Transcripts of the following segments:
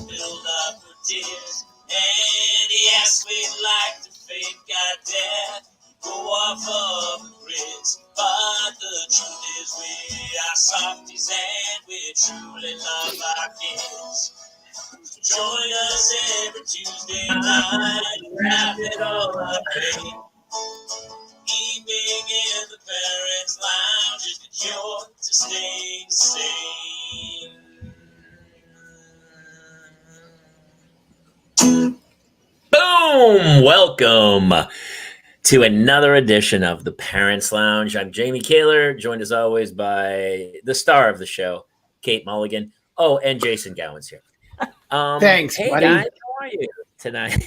Filled up with tears, and he asked me like the fate got dead. Go off of the bridge, but the truth is we are softies and we truly love our kids. Join us every Tuesday night, wrap it all up, babe. Evening in the parents' lounge is the cure to staying sane. Boom! Welcome to another edition of the Parents Lounge. I'm Jamie Kaler, joined as always by the star of the show, Kate Mulligan. Oh, and Jason Gowan's here. Thanks, hey buddy. Guys, how are you tonight?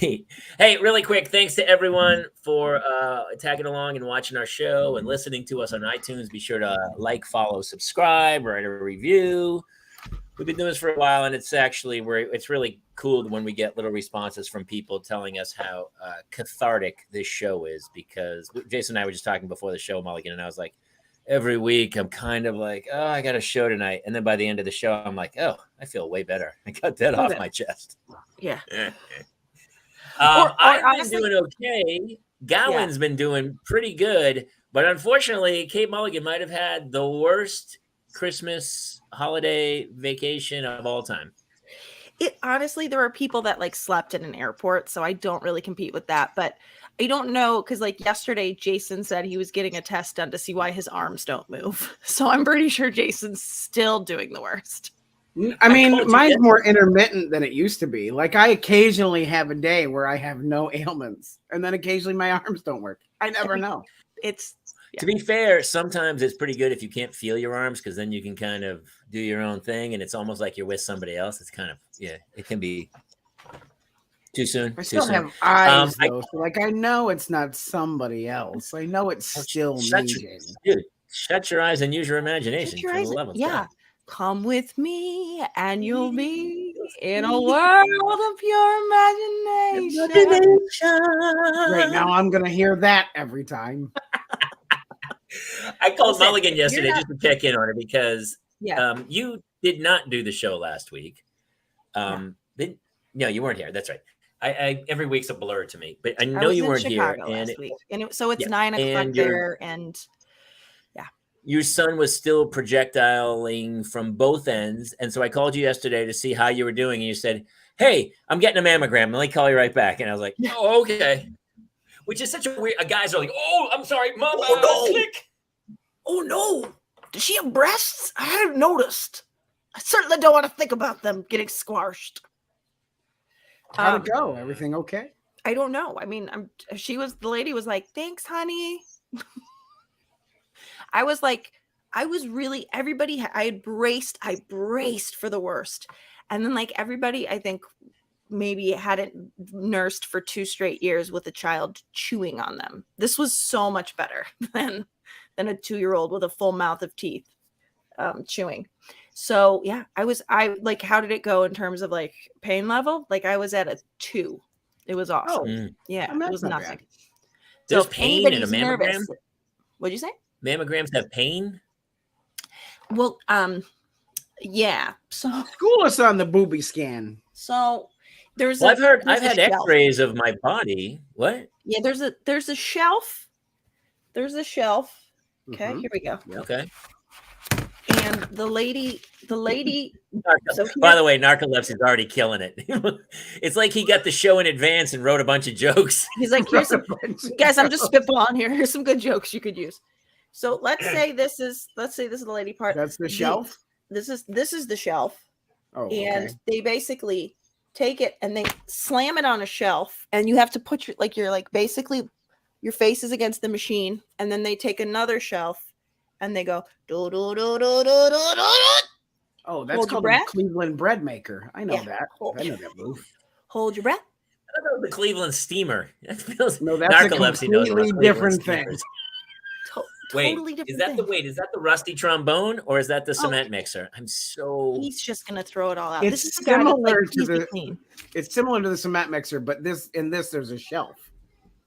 Hey, really quick, thanks to everyone for tagging along and watching our show and listening to us on iTunes. Be sure to like, follow, subscribe, write a review. We've been doing this for a while, and it's really cool when we get little responses from people telling us how cathartic this show is, because Jason and I were just talking before the show, Mulligan, and I was like, every week I'm kind of like, oh, I got a show tonight. And then by the end of the show, I'm like, oh, I feel way better. I got that off my chest. Yeah. I've been doing okay. Gowan's been doing pretty good, but unfortunately, Kate Mulligan might have had the worst Christmas holiday vacation of all time. Honestly, there are people that like slept in an airport, so I don't really compete with that. But I don't know, because like yesterday, Jason said he was getting a test done to see why his arms don't move. So I'm pretty sure Jason's still doing the worst. I mean, mine's more intermittent than it used to be. Like, I occasionally have a day where I have no ailments, and then occasionally my arms don't work. I never know. To be fair, sometimes it's pretty good if you can't feel your arms, because then you can kind of do your own thing, and it's almost like you're with somebody else. It's kind of, it can be too soon. I still have eyes, though. So like, I know it's not somebody else. I know it's still me. Dude, shut your eyes and use your imagination. Yeah. Come with me and you'll be in a world of pure imagination. Right now, I'm going to hear that every time. I called Mulligan yesterday just to check in on her, because you did not do the show last week. No, you weren't here. That's right. I every week's a blur to me, but I know you weren't here. Last week. So it's 9 o'clock there, and your son was still projectiling from both ends, and so I called you yesterday to see how you were doing, and you said, "Hey, I'm getting a mammogram. Let me call you right back." And I was like, "Oh, okay." Which is such a weird. Guys are like, "Oh, I'm sorry, Mom." Oh no! Does she have breasts? I hadn't noticed. I certainly don't want to think about them getting squashed. How'd it go? Everything okay? I don't know. I mean, the lady was like, "Thanks, honey." I was like, I braced for the worst. And then like everybody, I think maybe hadn't nursed for 2 straight years with a child chewing on them. This was so much better than a 2-year-old with a full mouth of teeth chewing. So yeah, I like, how did it go in terms of like pain level? Like I was at a 2. It was awesome. Yeah, it was nothing. There's pain in a mammogram? Nervous. What'd you say? Mammograms have pain? Well, yeah. So school us on the booby scan. So I've had X-rays of my body. What? Yeah, there's a shelf. There's a shelf. Okay, Here we go. Okay. and the lady. So By the way, narcolepsy is already killing it. It's like he got the show in advance and wrote a bunch of jokes. he's like, here's some guys. I'm just spitballing here. Here's some good jokes you could use. So let's say this is the lady part. That's the shelf. This is the shelf. Oh, And okay. they basically take it and they slam it on a shelf, and you have to put your basically your face is against the machine, and then they take another shelf and they go do do do do do do do. Oh, that's Hold your called the breath. Cleveland bread maker. I know Yeah. that. I know that move. Hold your breath. I don't know the Cleveland steamer. That feels No, that's a narcolepsy knows about completely Cleveland different steamers. thing. Wait, Totally different is that thing. is that the rusty trombone or is that the cement mixer? I'm so He's just gonna throw it all out. It's This is the guy that's similar like, to "Please be the- clean." It's similar to the cement mixer, but in this there's a shelf.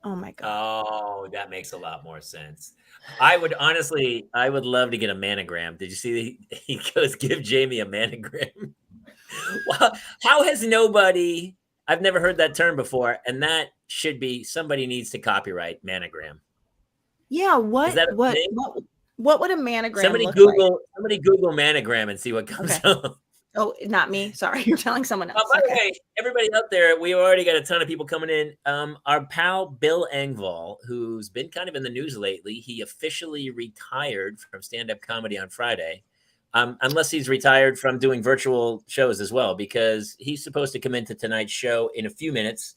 Oh my god. Oh, that makes a lot more sense. I would love to get a manogram. Did you see he goes, give Jamie a manogram? Wow. How has nobody, I've never heard that term before, and that should be, somebody needs to copyright manogram. Yeah, Is that a thing? what would a manogram Somebody look Google manogram and see what comes Okay. up. Oh, not me. Sorry, you're telling someone else. By the way, everybody out there, we already got a ton of people coming in. Our pal Bill Engvall, who's been kind of in the news lately, he officially retired from stand-up comedy on Friday, unless he's retired from doing virtual shows as well, because he's supposed to come into tonight's show in a few minutes,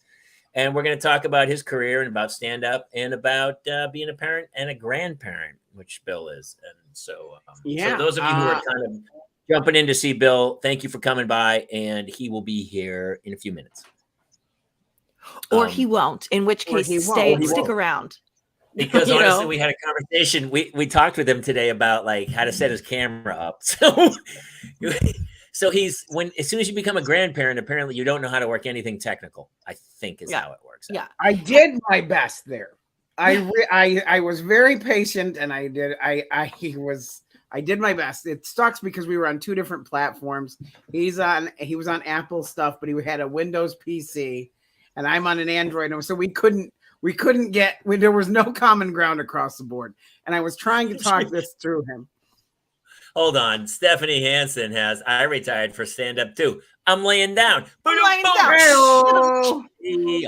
and we're going to talk about his career and about stand-up and about being a parent and a grandparent, which Bill is. And so, so those of you who are kind of jumping in to see Bill, thank you for coming by, and he will be here in a few minutes. Or he won't, in which case stick around. Because honestly, we had a conversation. We talked with him today about like how to set his camera up. So he's as soon as you become a grandparent, apparently you don't know how to work anything technical, I think is how it works. Yeah. I did my best there. I was very patient, and I did my best. It sucks because we were on two different platforms. He was on Apple stuff, but he had a Windows PC, and I'm on an Android, so we couldn't get. There was no common ground across the board, and I was trying to talk this through him. Hold on, Stephanie Hansen has. I retired for stand up too. I'm laying down.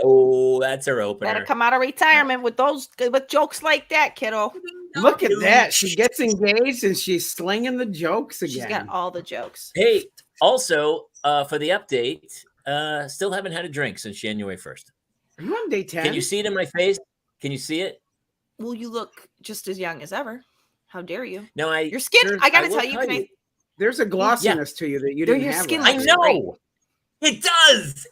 Oh, that's her opener. Gotta come out of retirement with jokes like that, kiddo. Look at that. She gets engaged and she's slinging the jokes again. She's got all the jokes. Hey, also, for the update, still haven't had a drink since January 1st. Are you on day 10? Can you see it in my face? Can you see it? Well, you look just as young as ever. How dare you? No, your skin. I gotta tell you, there's a glossiness to you that you didn't have. Skin I know. It does.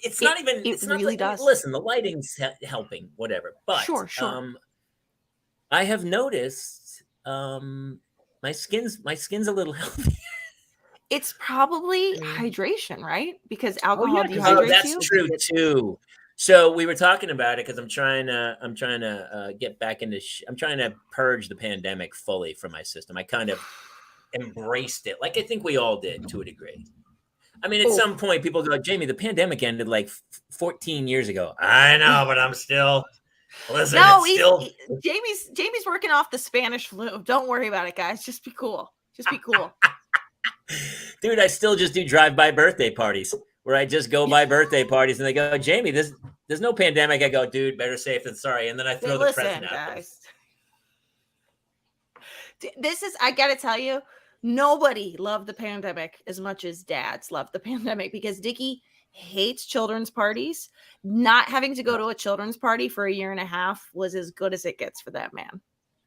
It's not even. It really does. Listen, the lighting's helping, whatever. But sure. I have noticed my skin's a little healthy. It's probably hydration, right? Because alcohol dehydrates that's you. That's true too. So we were talking about it because I'm trying to get back into. I'm trying to purge the pandemic fully from my system. I kind of embraced it, like I think we all did to a degree. I mean, at some point, people go, Jamie, the pandemic ended like 14 years ago. I know, but I'm still. Listen, no, Jamie's working off the Spanish flu. Don't worry about it, guys. Just be cool. Dude, I still just do drive-by birthday parties where I just go by birthday parties and they go, Jamie, there's no pandemic. I go, dude, better safe than sorry. And then I throw the present out. Guys. I got to tell you, nobody loved the pandemic as much as dads loved the pandemic because Dickie hates children's parties. Not having to go to a children's party for a year and a half was as good as it gets for that man.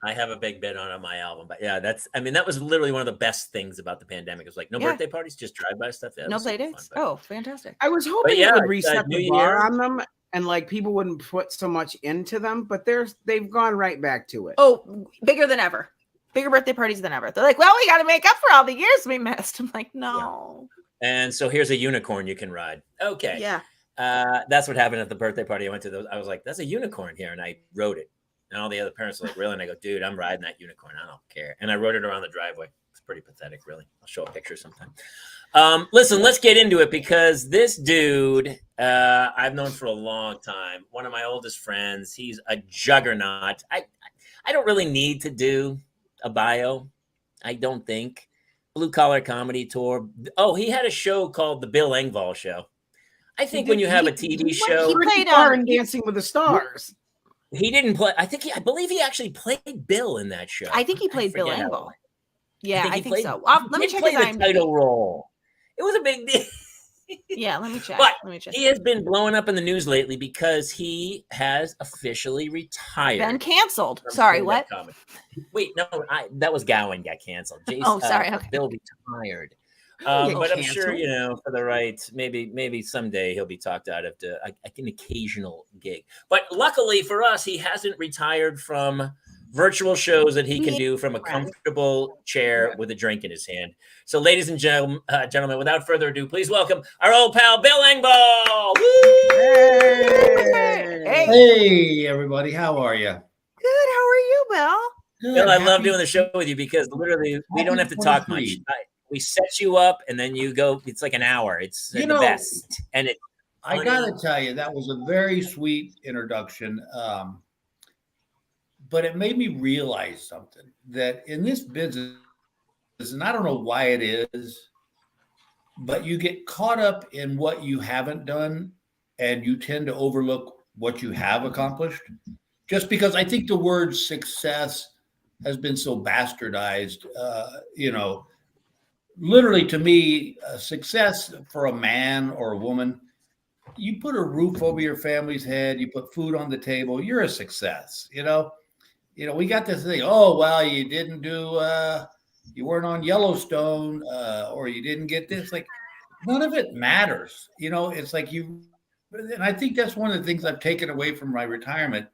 I have a big bit on my album, but yeah, that was literally one of the best things about the pandemic. It was like no birthday parties, just drive-by stuff. No play dates. Oh, fantastic. I was hoping it would reset the bar on them and like people wouldn't put so much into them, but they've gone right back to it. Oh, bigger than ever. Bigger birthday parties than ever. They're like, well, we got to make up for all the years we missed. I'm like, no. Yeah. And so here's a unicorn you can ride. Okay. Yeah. That's what happened at the birthday party I went to. I was like, that's a unicorn here. And I rode it. And all the other parents were like, really? And I go, dude, I'm riding that unicorn. I don't care. And I rode it around the driveway. It's pretty pathetic, really. I'll show a picture sometime. Listen, let's get into it because this dude I've known for a long time. One of my oldest friends. He's a juggernaut. I don't really need to do a bio. I don't think. blue collar comedy tour. Oh, he had a show called the Bill Engvall Show. I think when you have a TV show, he played in Dancing with the Stars. he didn't play. I believe he actually played Bill in that show. I think he played Bill forget how- Engvall. Yeah, I think he so. Let me did check play his the IMDb. title role. It was a big deal. Yeah, let me check. But Let me check. he has been blowing up in the news lately because he has officially retired. Been canceled. from Sorry, stand-up what? comedy. Wait, no, that was Gowan got canceled. Jason, Oh, sorry, okay. Bill retired. Get But I'm sure, canceled. for the right, maybe someday he'll be talked out of an occasional gig. But luckily for us, he hasn't retired from virtual shows that he can do from a comfortable chair with a drink in his hand. So, ladies and gentlemen, without further ado, please welcome our old pal Bill Engvall. Hey, everybody, how are you? Good. How are you, Bill? Good. Bill, I love doing the show with you because literally we don't have to talk much. 23. We set you up and then you go. It's like an hour. It's the best. And I gotta tell you, that was a very sweet introduction. But it made me realize something, that in this business, and I don't know why it is, but you get caught up in what you haven't done and you tend to overlook what you have accomplished. Just because I think the word success has been so bastardized, literally to me, success for a man or a woman, you put a roof over your family's head, you put food on the table, you're a success. We got this thing, oh, well, you didn't do, you weren't on Yellowstone, or you didn't get this. Like, none of it matters. It's like and I think that's one of the things I've taken away from my retirement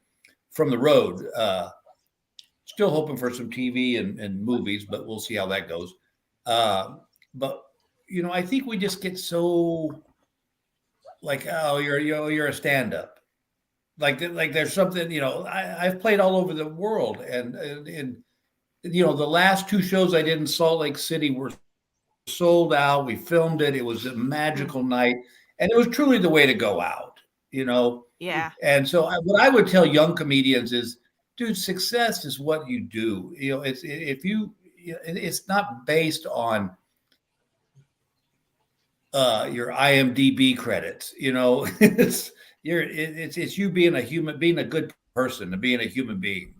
from the road. Still hoping for some TV and movies, but we'll see how that goes. But I think we just get so like, oh, you're a stand-up. Like there's something, I've played all over the world, and the last two shows I did in Salt Lake City were sold out. We filmed it. It was a magical night, and it was truly the way to go out, Yeah. And so what I would tell young comedians is, dude, success is what you do. It's not based on your IMDb credits. It's you being a human, being a good person, and being a human being.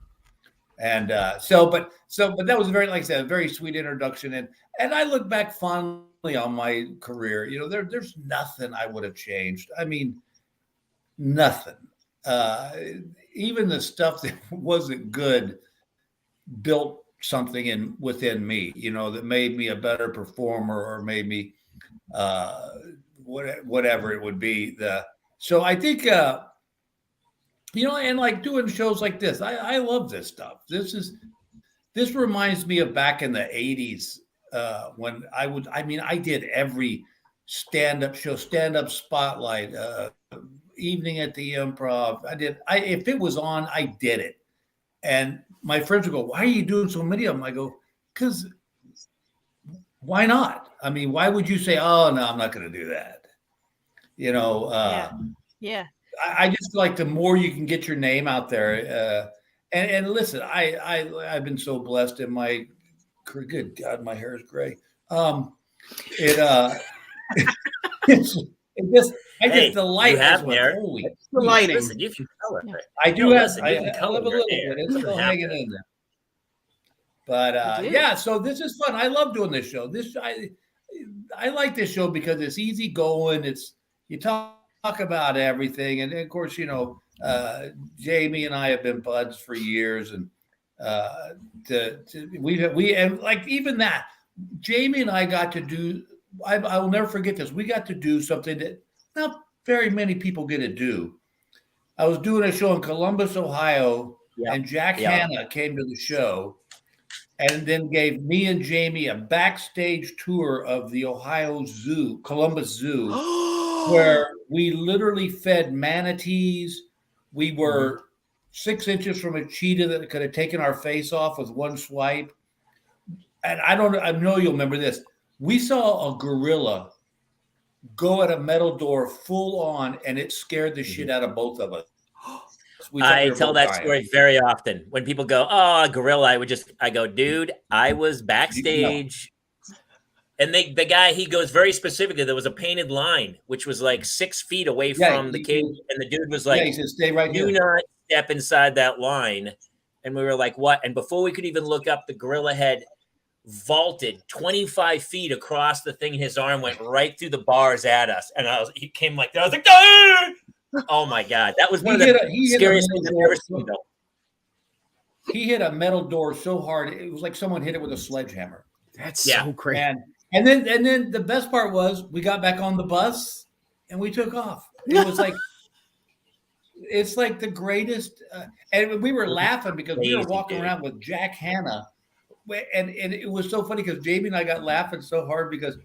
And but that was very, like I said, a very sweet introduction. And I look back fondly on my career. There's nothing I would have changed. I mean, nothing. Even the stuff that wasn't good built something within me, that made me a better performer, or made me whatever it would be. So I think and like doing shows like this, I love this stuff. This reminds me of back in the 80s when I did every stand-up show, stand-up spotlight, evening at the Improv. If it was on, I did it. And my friends would go, "Why are you doing so many of them?" I go, "Because why not? I mean, why would you say, oh, no, I'm not going to do that?" Yeah. I just feel like the more you can get your name out there, and listen, I've been so blessed in my career. Good God, my hair is gray. I just delight. You have hair. Holy, The lighting. Listen, you can color it. I do have. Listen, I you can have color a little bit. your hair. It's still hanging in there. But yeah, so this is fun. I love doing this show. I like this show because it's easy going. You talk about everything, and of course, Jamie and I have been buds for years, and like even that, Jamie and I got to do. I will never forget this. We got to do something that not very many people get to do. I was doing a show in Columbus, Ohio, and Jack Hanna came to the show, and then gave me and Jamie a backstage tour of the Ohio Zoo, Columbus Zoo, where we literally fed manatees. We were 6 inches from a cheetah that could have taken our face off with one swipe. And I know you'll remember this. We saw a gorilla go at a metal door full on, and it scared the shit out of both of us. I tell that story very often. When people go, "Oh, a gorilla," I go, "Dude, I was backstage And the guy, he goes very specifically. There was a painted line, which was like 6 feet away from the cage. And the dude was like, he said, stay right do here. not step inside that line. And we were like, what? And before we could even look up, the gorilla had vaulted 25 feet across the thing. His arm went right through the bars at us. And he came like that. I was like, ah! Oh my God. That was one of the scariest things I've ever seen, though. He hit a metal door so hard, it was like someone hit it with a sledgehammer. That's so crazy. And then the best part was we got back on the bus and we took off. It was like, it's like the greatest. And we were laughing because we were walking around with Jack Hanna. And it was so funny because Jamie and I got laughing so hard because,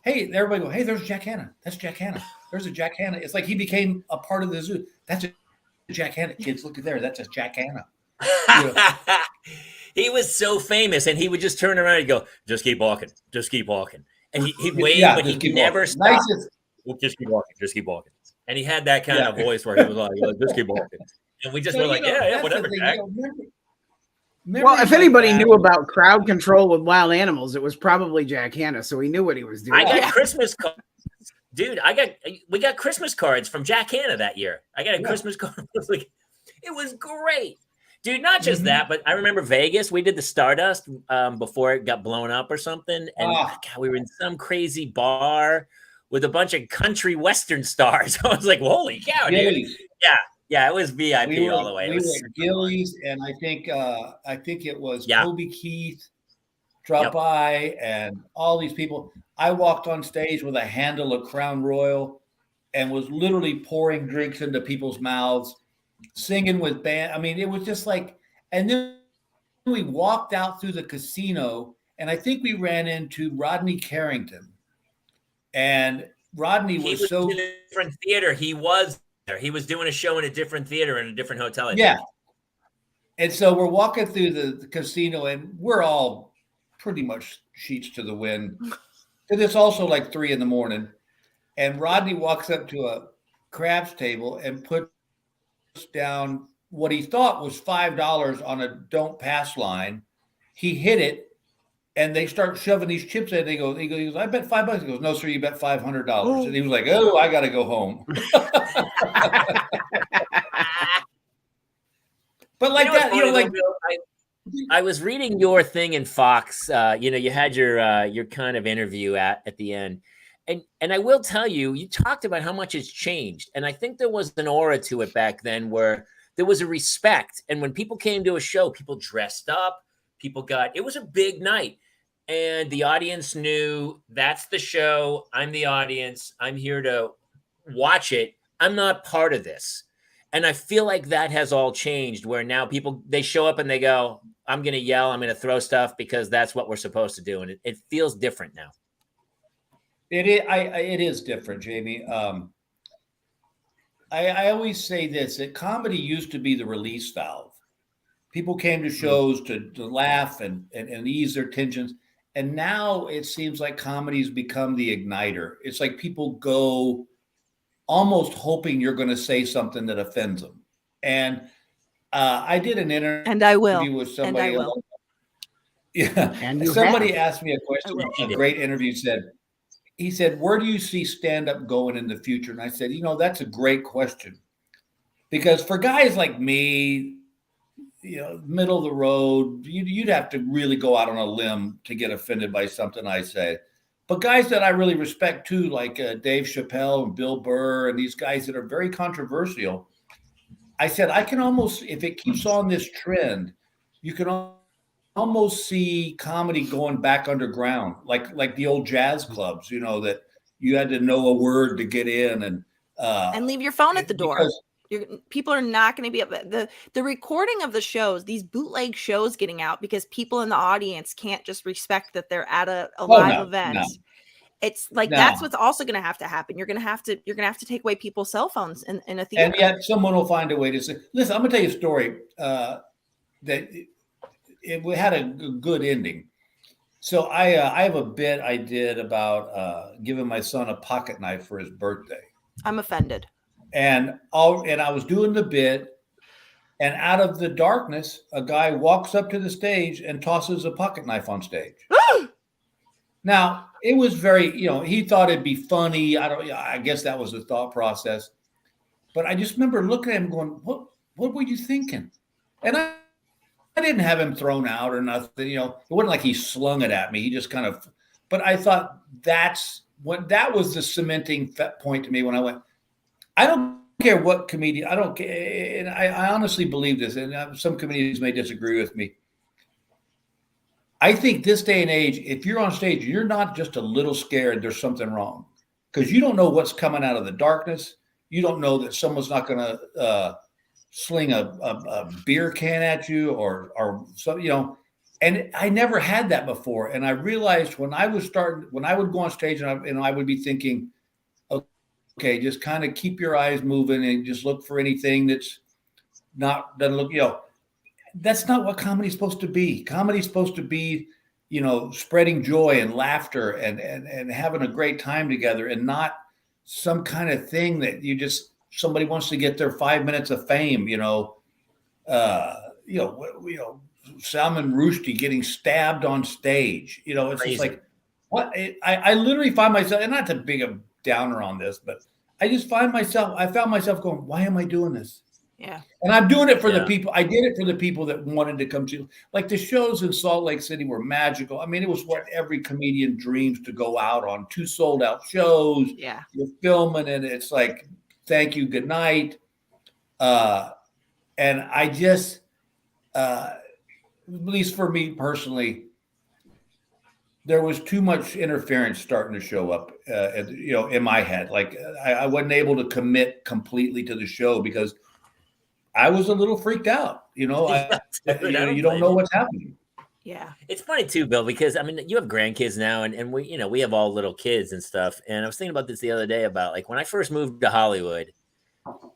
hey, everybody go, hey, there's Jack Hanna. That's Jack Hanna. There's a Jack Hanna. It's like he became a part of the zoo. That's a Jack Hanna. Kids, look at there. That's a Jack Hanna. He was so famous, and he would just turn around and go, just keep walking, just keep walking. And he'd wave, but he never stopped. Well, just keep walking, just keep walking. And he had that kind of voice where he was like, just keep walking. And we just were like, yeah, whatever, Jack. Well, if anybody knew about crowd control with wild animals, it was probably Jack Hanna, so he knew what he was doing. I got Christmas cards. Dude, we got Christmas cards from Jack Hanna that year. I got a Christmas card. It was great. Dude, not just that, but I remember Vegas. We did the Stardust before it got blown up or something. And God, we were in some crazy bar with a bunch of country Western stars. I was like, holy cow, dude. Yeah, it was VIP all the way. We were at Gillies, and I think it was Toby Keith dropped by and all these people. I walked on stage with a handle of Crown Royal and was literally pouring drinks into people's mouths, singing with band. I mean, it was just like, and then we walked out through the casino, and I think we ran into Rodney Carrington. And Rodney was so in a different theater. He was there. He was doing a show in a different theater in a different hotel. I think. And so we're walking through the casino, and we're all pretty much sheets to the wind. And it's also like 3 a.m. And Rodney walks up to a craps table and puts down what he thought was $5 on a don't pass line. He hit it, and they start shoving these chips in. He goes, I bet $5. He goes, no, sir, you bet $500. Oh. And he was like, oh, I got to go home. But like I was reading your thing in Fox. You had your kind of interview at the end. And I will tell you, you talked about how much it's changed. And I think there was an aura to it back then where there was a respect. And when people came to a show, people dressed up, it was a big night. And the audience knew that's the show. I'm the audience. I'm here to watch it. I'm not part of this. And I feel like that has all changed where now they show up and they go, I'm going to yell, I'm going to throw stuff because that's what we're supposed to do. And it feels different now. It is different, Jamie. I always say this, that comedy used to be the release valve. People came to shows to laugh and ease their tensions. And now it seems like comedy's become the igniter. It's like people go almost hoping you're going to say something that offends them. And I did an interview with somebody. Yeah. And somebody asked me a question. A great interview he said, where do you see stand-up going in the future? And I said, that's a great question. Because for guys like me, middle of the road, you'd have to really go out on a limb to get offended by something I say. But guys that I really respect too, like Dave Chappelle and Bill Burr and these guys that are very controversial, I said, I can almost, if it keeps on this trend, you can almost see comedy going back underground, like the old jazz clubs, that you had to know a word to get in and leave your phone at the door. People are not going to be able the recording of the shows, these bootleg shows getting out because people in the audience can't just respect that they're at a live event. No. It's like that's what's also going to have to happen. You're going to have to take away people's cell phones in a theater. And yet someone will find a way to say, listen, I'm going to tell you a story that it had a good ending. So I have a bit I did about giving my son a pocket knife for his birthday. I'm offended. And I was doing the bit, and out of the darkness, a guy walks up to the stage and tosses a pocket knife on stage. Now, it was very, he thought it'd be funny. I guess that was the thought process. But I just remember looking at him going, what were you thinking? And I didn't have him thrown out or nothing. It wasn't like he slung it at me. He just kind of, but I thought that was the cementing point to me when I went, I don't care what comedian, I don't care. And I honestly believe this, and some comedians may disagree with me. I think this day and age, if you're on stage, you're not just a little scared, there's something wrong, because you don't know what's coming out of the darkness. You don't know that someone's not going to sling a beer can at you or so, and I never had that before. And I realized when I would go on stage and I would be thinking, okay, just kind of keep your eyes moving and just look for anything doesn't look, that's not what comedy's supposed to be. Comedy's supposed to be, spreading joy and laughter and having a great time together, and not some kind of thing that somebody wants to get their 5 minutes of fame, Salman Rushdie getting stabbed on stage. It's Crazy. Just like, what? I literally find myself, and not to be a downer on this, but I found myself going, why am I doing this? Yeah. And I'm doing it for the people. I did it for the people that wanted to come to, like, the shows in Salt Lake City were magical. I mean, it was what every comedian dreams to go out on, 2 sold out shows. Yeah. You're filming and it's like, thank you, good night. And I just, at least for me personally, there was too much interference starting to show up, in my head. Like I wasn't able to commit completely to the show because I was a little freaked out. You don't know what's happening. Yeah. It's funny too, Bill, because I mean, you have grandkids now, and we have all little kids and stuff. And I was thinking about this the other day about, like, when I first moved to Hollywood,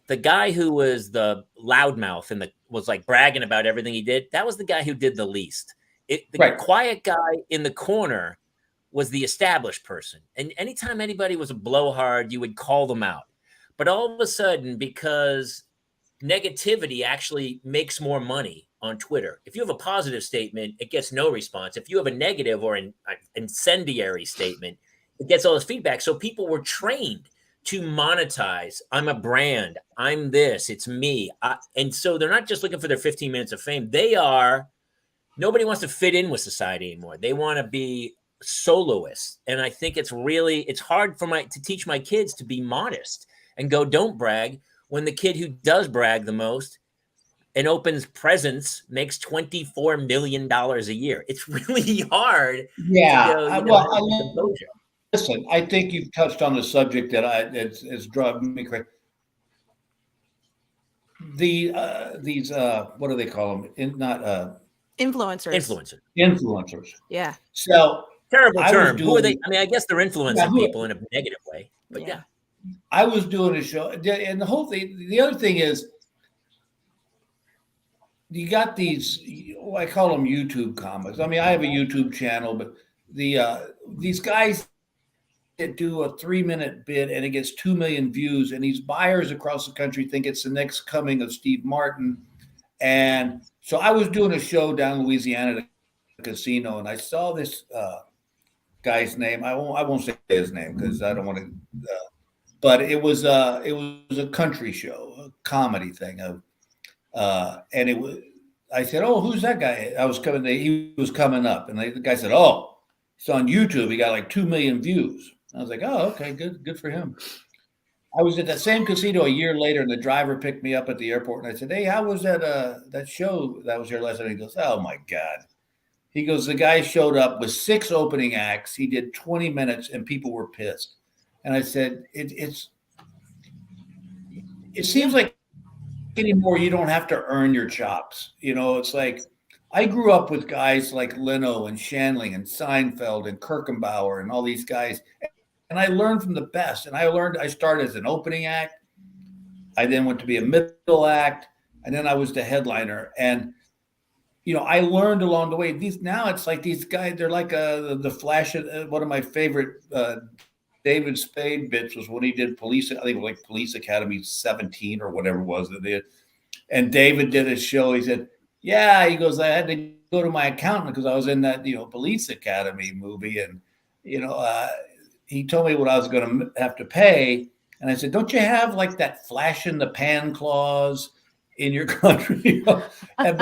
the guy who was the loudmouth and was like bragging about everything he did, that was the guy who did the least. The quiet guy in the corner was the established person. And anytime anybody was a blowhard, you would call them out. But all of a sudden, because negativity actually makes more money on Twitter. If you have a positive statement, it gets no response. If you have a negative or an incendiary statement, it gets all this feedback. So people were trained to monetize. I'm a brand. I'm this. It's me. And so they're not just looking for their 15 minutes of fame. Nobody wants to fit in with society anymore. They want to be soloists. And I think it's hard to teach my kids to be modest and go, don't brag, when the kid who does brag the most and opens presents makes $24 million a year. It's really hard. Yeah. To go, listen, I think you've touched on the subject that it's driving me crazy. These what do they call them? Influencers. Yeah. So terrible term. Who are they? I mean, I guess they're influencing people in a negative way, but yeah. I was doing a show, and the whole thing, the other thing is, you got these, I call them YouTube comics. I mean, I have a YouTube channel, but these guys that do a 3-minute bit and it gets 2 million views, and these buyers across the country think it's the next coming of Steve Martin. And so I was doing a show down in Louisiana at a casino, and I saw this guy's name. I won't say his name because I don't want to. But it was a country show, a comedy thing. And it was. I said, "Oh, who's that guy?" He was coming up, and the guy said, "Oh, it's on YouTube. He got like 2 million views." I was like, "Oh, okay, good for him." I was at that same casino a year later, and the driver picked me up at the airport, and I said, "Hey, how was that show that was here last night?" He goes, "Oh my God." He goes, "The guy showed up with 6 opening acts. He did 20 minutes, and people were pissed." And I said, "It seems like anymore you don't have to earn your chops. It's like I grew up with guys like Leno and Shanley and Seinfeld and Kirkenbauer and all these guys, and I learned from the best. And I started as an opening act. I then went to be a middle act, and then I was the headliner. And I learned along the way. Now it's like these guys, they're like the Flash. One of my favorite David Spade bits was when he did Police. I think it was like Police Academy 17 or whatever it was that did. And David did a show. He said, "Yeah," he goes, "I had to go to my accountant because I was in that Police Academy movie." And he told me what I was going to have to pay. And I said, don't you have like that flash in the pan clause in your country? And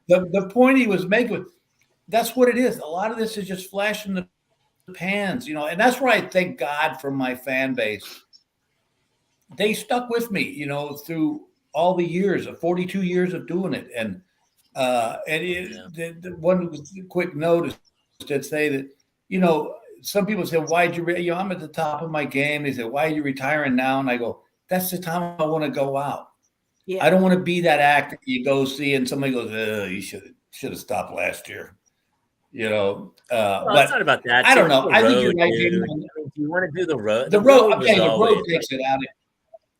the point he was making was, that's what it is. A lot of this is just flash in the pans, and that's where I thank God for my fan base. They stuck with me, through all the years of 42 years of doing it. And the one quick note is to say that, some people say, why'd you, I'm at the top of my game. They say, why are you retiring now? And I go, that's the time I want to go out. Yeah. I don't want to be that actor you go see and somebody goes, you should have stopped last year. Well, but it's not about that. I don't know. I think you're right. Do you want to do the road? The road, I'm telling you, the road takes it out.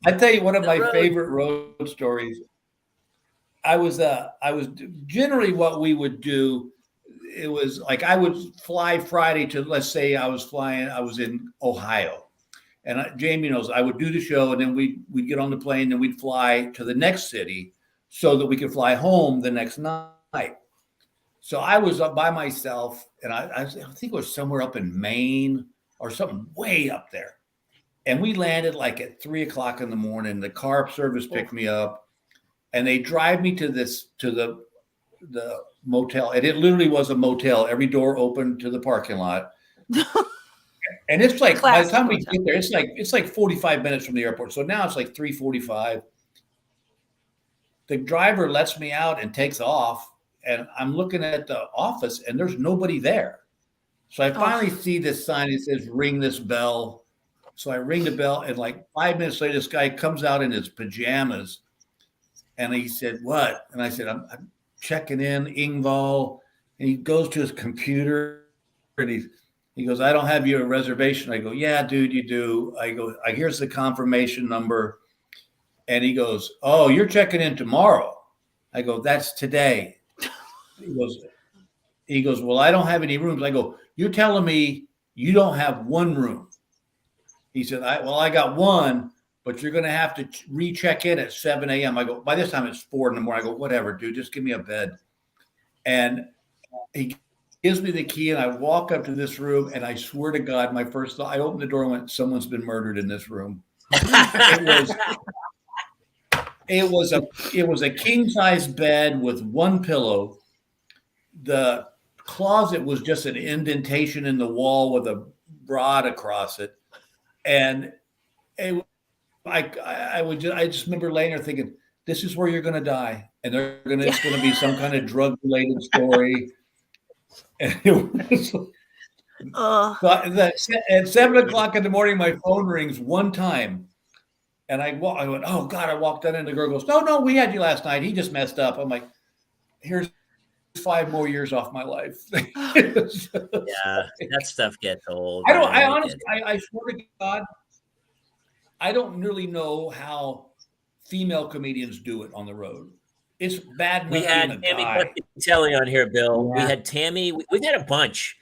I tell you, one of my favorite road stories. I was generally what we would do. It was like I would fly Friday to, let's say I was in Ohio, and Jamie knows I would do the show, and then we'd get on the plane, and we'd fly to the next city so that we could fly home the next night. So I was up by myself, and I think it was somewhere up in Maine or something way up there. And we landed like at 3:00 in the morning. The car service picked me up, and they drive me to the motel. And it literally was a motel. Every door open to the parking lot. And it's like, by the time we get there, it's like 45 minutes from the airport. So now it's like 3:45. The driver lets me out and takes off. And I'm looking at the office and there's nobody there. So I finally see this sign. It says, ring this bell. So I ring the bell, and like 5 minutes later, this guy comes out in his pajamas, and he said, what? And I said, I'm checking in, Engvall. And he goes to his computer, and he goes, I don't have your reservation. I go, yeah, dude, you do. I go, here's the confirmation number. And he goes, oh, you're checking in tomorrow. I go, that's today. He goes, well, I don't have any rooms. I go, you're telling me you don't have one room? He said, I got one, but you're going to have to recheck in at 7 a.m. I go, by this time it's 4 in the morning. I go, whatever, dude, just give me a bed. And he gives me the key, and I walk up to this room, and I swear to God, my first thought, I opened the door and went, someone's been murdered in this room. It was a king size bed with one pillow. The closet was just an indentation in the wall with a rod across it. And I just remember laying there thinking, this is where you're going to die. And it's going to be some kind of drug related story. And it was, so at 7:00 in the morning, my phone rings one time. And I went, oh God, I walked in, and the girl goes, no, we had you last night. He just messed up. I'm like, here's 5 more years off my life. That stuff gets old. I honestly swear to God, I don't really know how female comedians do it on the road. It's bad. We had Tammy Telly on here, Bill. Yeah. We had Tammy. We've had a bunch.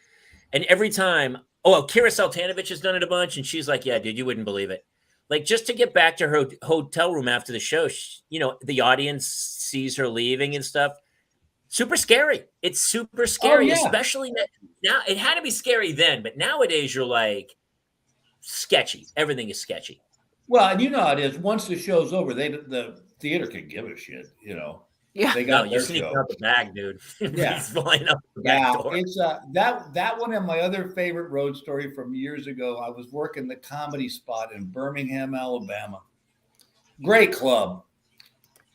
And every time, Kira Saltanovich has done it a bunch. And she's like, yeah, dude, you wouldn't believe it. Like, just to get back to her hotel room after the show, the audience sees her leaving and stuff. Super scary. It's super scary, especially now. It had to be scary then, but nowadays you're like, sketchy. Everything is sketchy. Well, and you know how it is. Once the show's over, the theater can give a shit, Yeah. They got you're sneaking out the bag, dude. Yeah. He's flying out the back door. It's that one, and my other favorite road story from years ago. I was working the Comedy Spot in Birmingham, Alabama. Great club.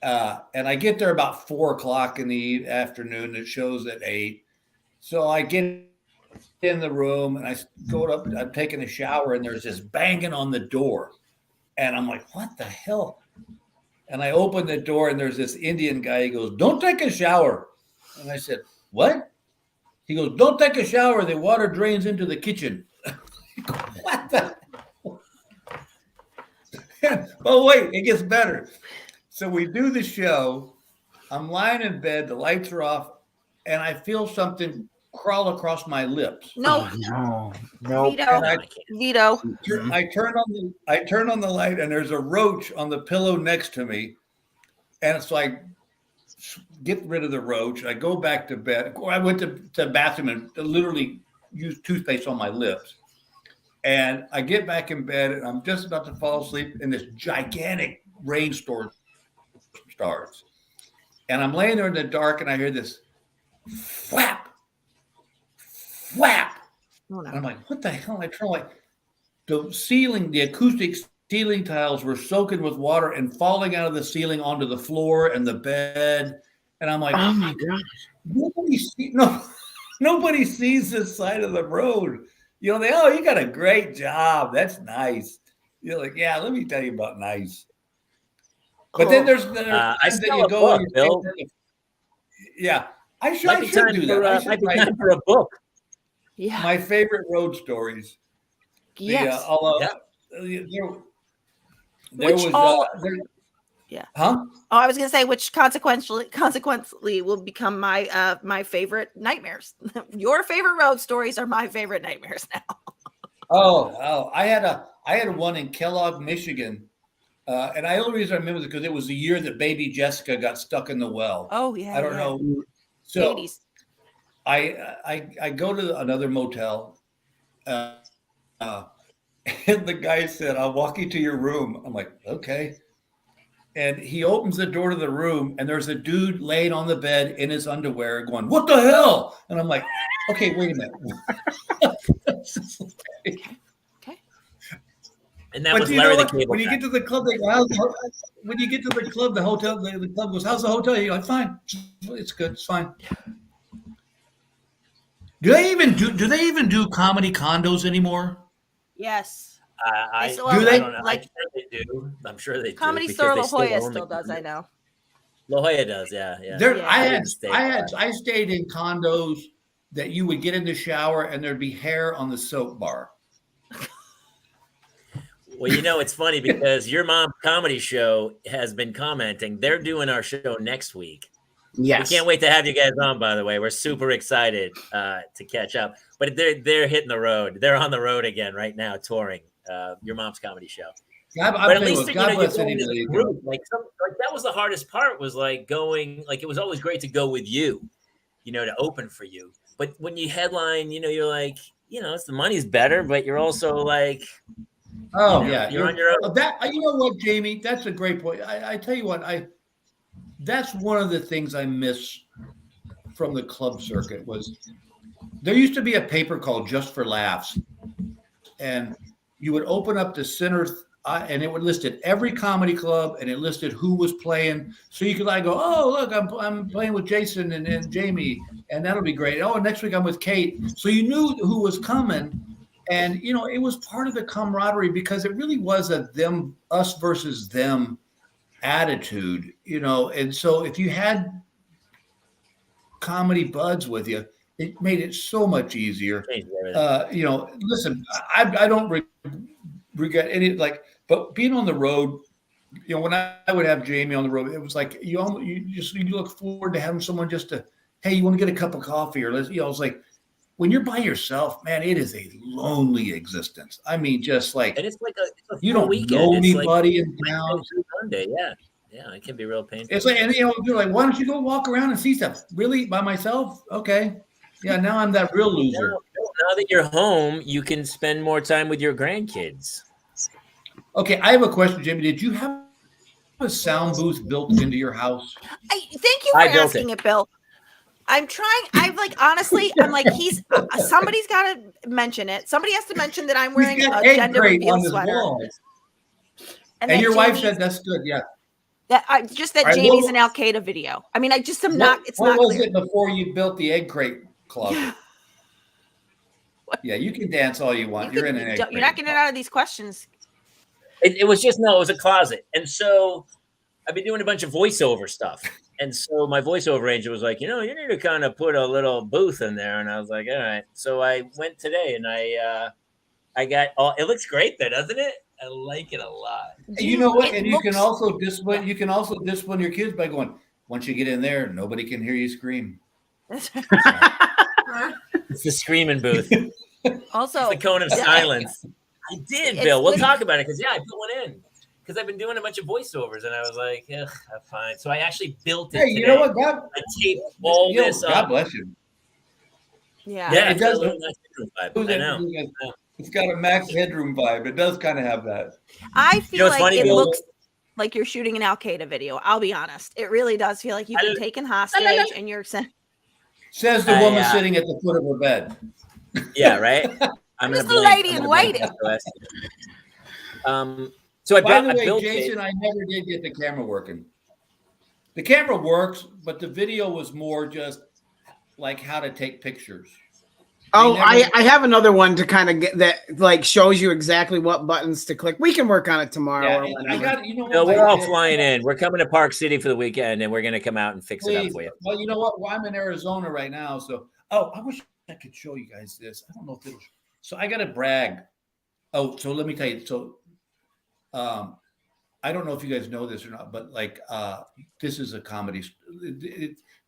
And I get there about 4:00 in the afternoon. It shows at 8. So I get in the room and I go up, I'm taking a shower, and there's this banging on the door. And I'm like, what the hell? And I open the door, and there's this Indian guy. He goes, don't take a shower. And I said, what? He goes, don't take a shower. The water drains into the kitchen. What the? Oh, wait, it gets better. So we do the show. I'm lying in bed. The lights are off. And I feel something crawl across my lips. No. Vito. I turn on the light, and there's a roach on the pillow next to me. And so I get rid of the roach. I go back to bed. I went to the bathroom and literally use toothpaste on my lips. And I get back in bed and I'm just about to fall asleep, and this gigantic rainstorm starts. And I'm laying there in the dark and I hear this flap, flap. Oh, no. And I'm like, what the hell? And I turn like the ceiling, the acoustic ceiling tiles were soaking with water and falling out of the ceiling onto the floor and the bed. And I'm like, Oh my gosh. Nobody sees this side of the road. You know, you got a great job. That's nice. You're like, yeah, let me tell you about nice. But then there's I smell a book, Bill. Yeah, I should do that. Might be time for a book. Yeah. My favorite road stories. Yes. Yeah. Huh? Oh, I was gonna say, which consequently will become my favorite nightmares. Your favorite road stories are my favorite nightmares now. Oh, I had one in Kellogg, Michigan, and the only reason I remember it because it was the year that baby Jessica got stuck in the well. Oh yeah. I don't know. So 80s. I go to another motel, and the guy said, "I'll walk you to your room." I'm like, okay. And he opens the door to the room, and there's a dude laying on the bed in his underwear going, "What the hell?" And I'm like, okay, wait a minute. Okay. And that was Larry the Cable When you get to the club, they go, when you get to the club, the club goes, "How's the hotel?" You're like, "Fine, it's good, it's fine." Do they even do comedy condos anymore? Yes. I do don't they? know. I'm sure they do. Comedy because Store they La Jolla own still the does, I know. La Jolla does, yeah. I stayed in condos that you would get in the shower and there'd be hair on the soap bar. Well, it's funny because your mom's comedy show has been commenting. They're doing our show next week. Yes. We can't wait to have you guys on, by the way. We're super excited to catch up. But they're hitting the road. They're on the road again right now, touring your mom's comedy show. But at least God bless anybody. Like that was the hardest part, was like going, like it was always great to go with you, to open for you. But when you headline, you're like, it's the money's better, but you're also like, you're on your own. You know what, Jamie? That's a great point. I tell you what, that's one of the things I miss from the club circuit was there used to be a paper called Just for Laughs, and you would open up the center and it would listed every comedy club and it listed who was playing. So you could go, oh, look, I'm playing with Jason and Jamie, and that'll be great. Oh, next week I'm with Kate. So you knew who was coming. And, it was part of the camaraderie because it really was a us versus them attitude, and so if you had comedy buds with you, it made it so much easier. Listen, I don't regret any, but being on the road, when I would have Jamie on the road, it was like you look forward to having someone just to, hey, you want to get a cup of coffee, or it's like when you're by yourself, man, it is a lonely existence. I mean, just like, and it's like you don't know anybody in town. Sunday, yeah, it can be real painful. It's like, and you're like, why don't you go walk around and see stuff? Really, by myself? Okay, yeah. Now I'm that real loser. Now that you're home, you can spend more time with your grandkids. Okay, I have a question, Jamie. Did you have a sound booth built into your house? Thank you for asking it, Bill. I'm trying. Honestly, I'm like, somebody's got to mention it. Somebody has to mention that I'm wearing a gender reveal sweater. And your wife said that's good. Yeah. Jamie's an Al Qaeda video. I mean, I just am not. It's not. What was it before you built the egg crate closet? Yeah, you can dance all you want. You're in an egg crate. You're not getting out of these questions. It was a closet, and so I've been doing a bunch of voiceover stuff. And so my voiceover agent was like, you need to kind of put a little booth in there. And I was like, all right. So I went today and I got it looks great there, doesn't it? I like it a lot. And you know what? And you can also discipline your kids by going, once you get in there, nobody can hear you scream. It's the screaming booth. Also, it's the cone of silence. I did, Bill. We'll talk about it because I put one in. Because I've been doing a bunch of voiceovers, and I was like, "Yeah, fine." So I actually built it. Hey, you know what? I taped all this God up. Bless you. Yeah. Yeah, It it's got a does. little nice bedroom vibe. I know. It's got a max headroom vibe. It does kind of have that. I feel what's like funny, it Bill? looks like you're shooting an Al Qaeda video. I'll be honest. It really does feel like you've been taken hostage and you're sent. Says the woman sitting at the foot of her bed. Yeah, right. I'm just gonna a blame. lady I'm in gonna blame waiting. SOS. So I By brought the way, built Jason, it. I never did get the camera working. The camera works, but the video was more just like how to take pictures. Oh, I have another one to kind of get that like shows you exactly what buttons to click. We can work on it tomorrow or whatever. I got, you know what? No, we're all flying in. We're coming to Park City for the weekend, and we're going to come out and fix it up for you. Well, you know what? Well, I'm in Arizona right now, so I wish I could show you guys this. I don't know if it'll. So I got to brag. Oh, so let me tell you. So, I don't know if you guys know this or not, but like, this is a comedy.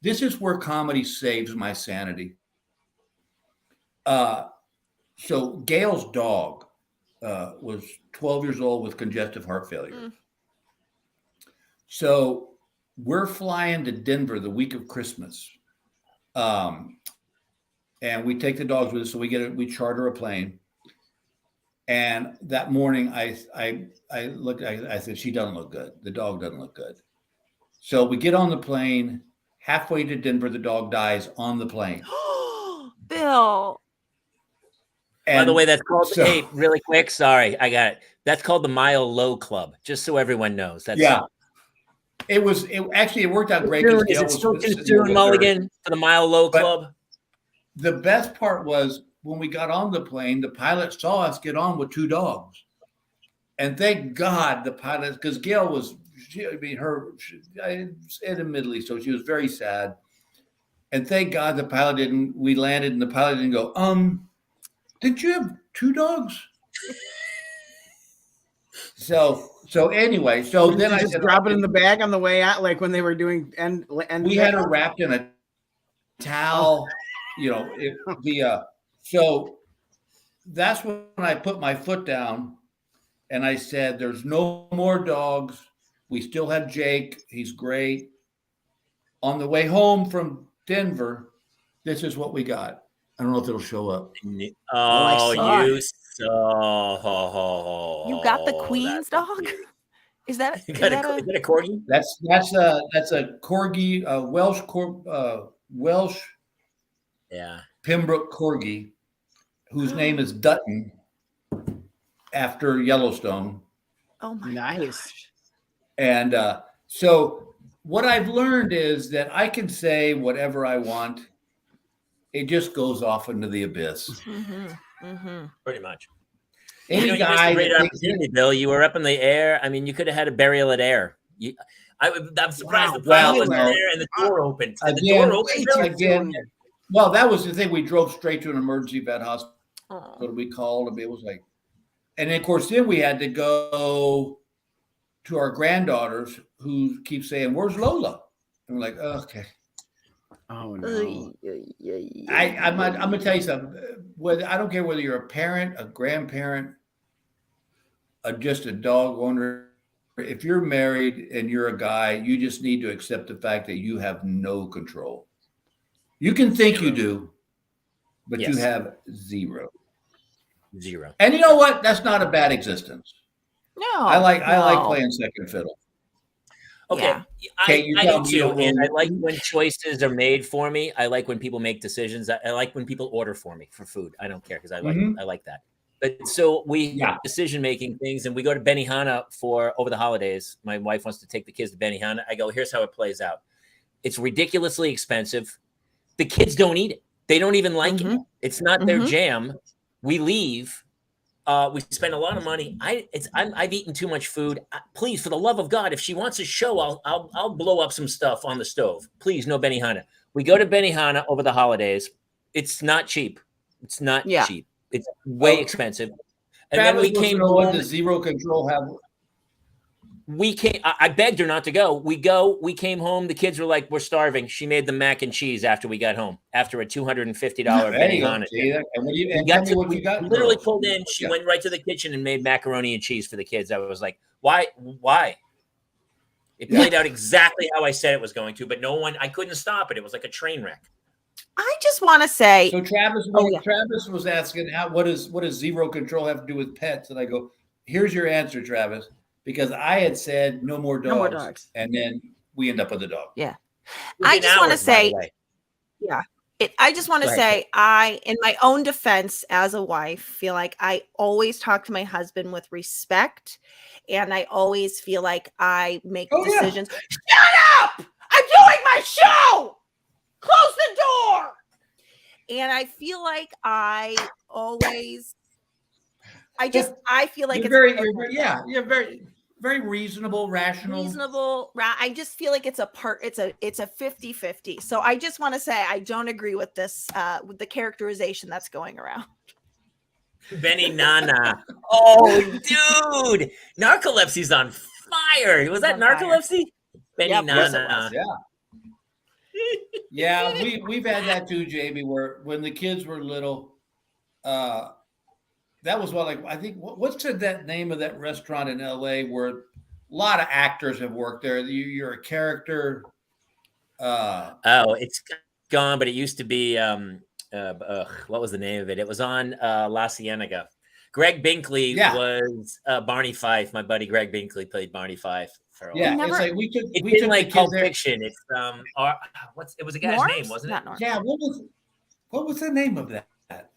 This is where comedy saves my sanity. So Gail's dog was 12 years old with congestive heart failure. So we're flying to Denver the week of Christmas. And we take the dogs with us. So we charter a plane. And that morning I said, she doesn't look good. The dog doesn't look good. So we get on the plane. Halfway to Denver, the dog dies on the plane. Bill. By the way, that's called. Hey, really quick. Sorry, I got it. That's called the Mile Low Club. Just so everyone knows. That's It worked out great. Is it still too soon, Mulligan, for the Mile Low Club? The best part was when we got on the plane, the pilot saw us get on with two dogs, and thank God the pilot, because Gail was, admittedly, so she was very sad, and thank God the pilot didn't. We landed, and the pilot didn't go, did you have two dogs? So anyway, then I just said, drop it in the bag on the way out, like when they were doing and we had her wrapped in a towel, so that's when I put my foot down and I said, there's no more dogs. We still have Jake. He's great. On the way home from Denver, this is what we got. I don't know if it'll show up. Oh, you You got the Queen's dog? Is that a corgi? That's a corgi, Welsh Pembroke corgi, whose name is Dutton, after Yellowstone. Oh my nice. And so what I've learned is that I can say whatever I want. It just goes off into the abyss. Pretty much. Any guy, you missed a great opportunity, Bill. You were up in the air. I mean, you could have had a burial at air. I'm surprised the pilot wasn't there and the door opened. Well, that was the thing. We drove straight to an emergency vet hospital. We called, and it was like, and then, of course, then we had to go to our granddaughters who keep saying, "Where's Lola?" And we're like, okay. Oh no! I'm going to tell you something. I don't care whether you're a parent, a grandparent, just a dog owner. If you're married and you're a guy, you just need to accept the fact that you have no control. You can think you do, but you have zero. And you know what? That's not a bad existence. No, I like playing second fiddle. Okay. Yeah. I do too. And I like when choices are made for me. I like when people make decisions. I like when people order for me for food. I don't care because I like that. But so we decision making things, and we go to Benihana for over the holidays. My wife wants to take the kids to Benihana. I go, here's how it plays out. It's ridiculously expensive. The kids don't eat it. They don't even like it. It's not their jam. We leave. We spend a lot of money. I've eaten too much food. Please, for the love of God, if she wants a show, I'll blow up some stuff on the stove. Please, no Benihana. We go to Benihana over the holidays. It's not cheap. It's not cheap. It's way expensive. And then we came home. Does zero control have? We came. I begged her not to go. We came home. The kids were like, "We're starving." She made them mac and cheese after we got home. After a $250 Benihana. We literally pulled in. She went right to the kitchen and made macaroni and cheese for the kids. I was like, "Why? Why?" It played out exactly how I said it was going to, but I couldn't stop it. It was like a train wreck. I just want to say, So Travis, Oh, yeah. Travis was asking, what does zero control have to do with pets? And I go, here's your answer, Travis, because I had said no more dogs, No more dogs. and then we end up with a dog. Yeah. Within I just want to hours, by the say, way. yeah. I just want to Go ahead, say, in my own defense as a wife, feel like I always talk to my husband with respect, and I always feel like I make decisions. Shut up! I'm doing my show. Close the door. And I feel like I feel like You're it's you're very reasonable, rational. I just feel like it's a 50-50. So I just want to say I don't agree with this with the characterization that's going around. Benny Nana. Oh, dude. Narcolepsy's on fire. Was that narcolepsy? Benny Yep, yes, it Nana. was. Yeah. Yeah, we've had that too, Jamie, where when the kids were little, that was I think what's that name of that restaurant in LA where a lot of actors have worked there. You're a character. Oh, it's gone, but it used to be what was the name of it? It was on La Cienega. Greg Binkley was Barney Fife. My buddy Greg Binkley played Barney Fife. It's like we took like Pulp Fiction. It's it was a guy's name, wasn't it? Yeah, what was the name of that?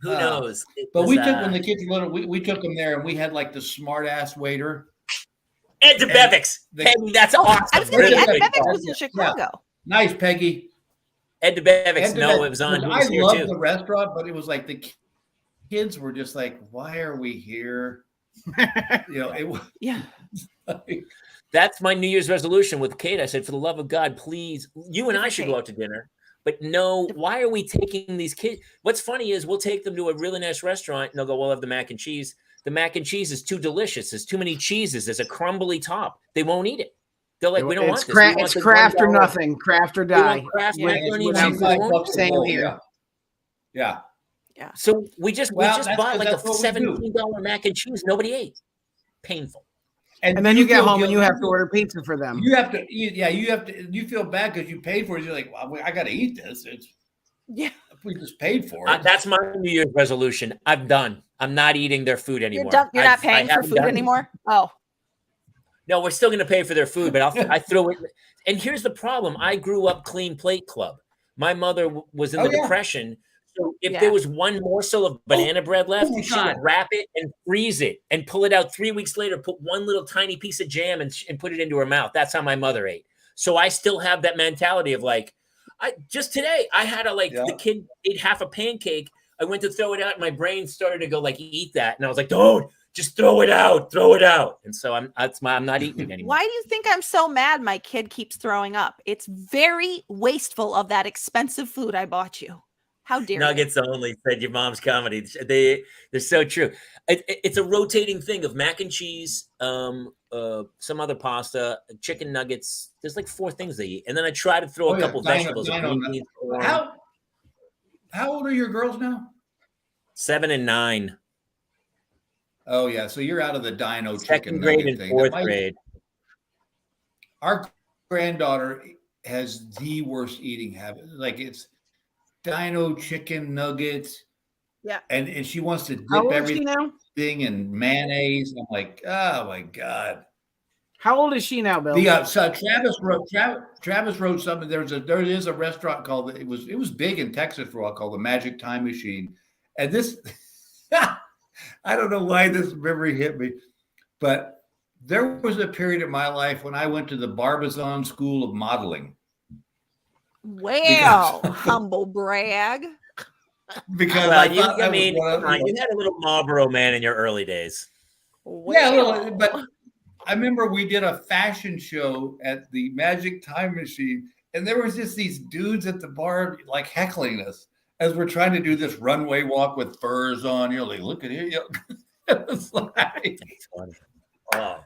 Who knows? But we took when the kids were little, we took them there, and we had like the smart ass waiter. Ed DeBevics. Peggy, that's awesome. I was going to say Ed DeBevics was in Chicago. Yeah. Nice, Peggy. Ed DeBevics. No, it was on. I loved the restaurant, but it was like the kids were just like, "Why are we here?" It was. Yeah. That's my New Year's resolution with Kate. I said, for the love of God, please, you and I should go out to dinner. But no, why are we taking these kids? What's funny is we'll take them to a really nice restaurant and they'll go, we'll have the mac and cheese. The mac and cheese is too delicious. There's too many cheeses. There's a crumbly top. They won't eat it. They're like, we don't want this. It's craft or nothing. Craft or die. Same here. Yeah. So we just bought like a $17 mac and cheese. Nobody ate. Painful. And then you get home and you have to order pizza for them. You have to eat. Yeah, you feel bad because you paid for it. You're like, well, I got to eat this. We just paid for it. That's my New Year's resolution. I'm done. I'm not eating their food anymore. You're not paying for food anymore? Oh. No, we're still going to pay for their food, but I throw it. And here's the problem. I grew up clean plate club. My mother was in the Depression. So if there was one morsel of banana bread left, she would wrap it and freeze it and pull it out 3 weeks later, put one little tiny piece of jam and put it into her mouth. That's how my mother ate. So I still have that mentality of like, just today I had the kid ate half a pancake. I went to throw it out and my brain started to go like, eat that. And I was like, don't just throw it out. And so I'm not eating it anymore. Why do you think I'm so mad my kid keeps throwing up? It's very wasteful of that expensive food I bought you. How dare Nuggets only, said your mom's comedy. They're so true. It's a rotating thing of mac and cheese, some other pasta, chicken nuggets. There's like 4 things they eat. And then I try to throw a couple vegetables. How old are your girls now? 7 and 9. Oh, yeah. So you're out of the dino Second chicken grade nugget and thing. 4th grade. Our granddaughter has the worst eating habit. Like it's dino chicken nuggets. Yeah. And she wants to dip everything in mayonnaise. I'm like, oh my God. How old is she now, Bill? So Travis wrote something. There is a restaurant called it was big in Texas for a while called the Magic Time Machine. And this I don't know why this memory hit me, but there was a period of my life when I went to the Barbizon School of Modeling. Well, humble brag. Because you had a little Marlboro Man in your early days. Yeah, but I remember we did a fashion show at the Magic Time Machine, and there was just these dudes at the bar like heckling us as we're trying to do this runway walk with furs on. You're like, look at here. It was like, that's funny. Oh.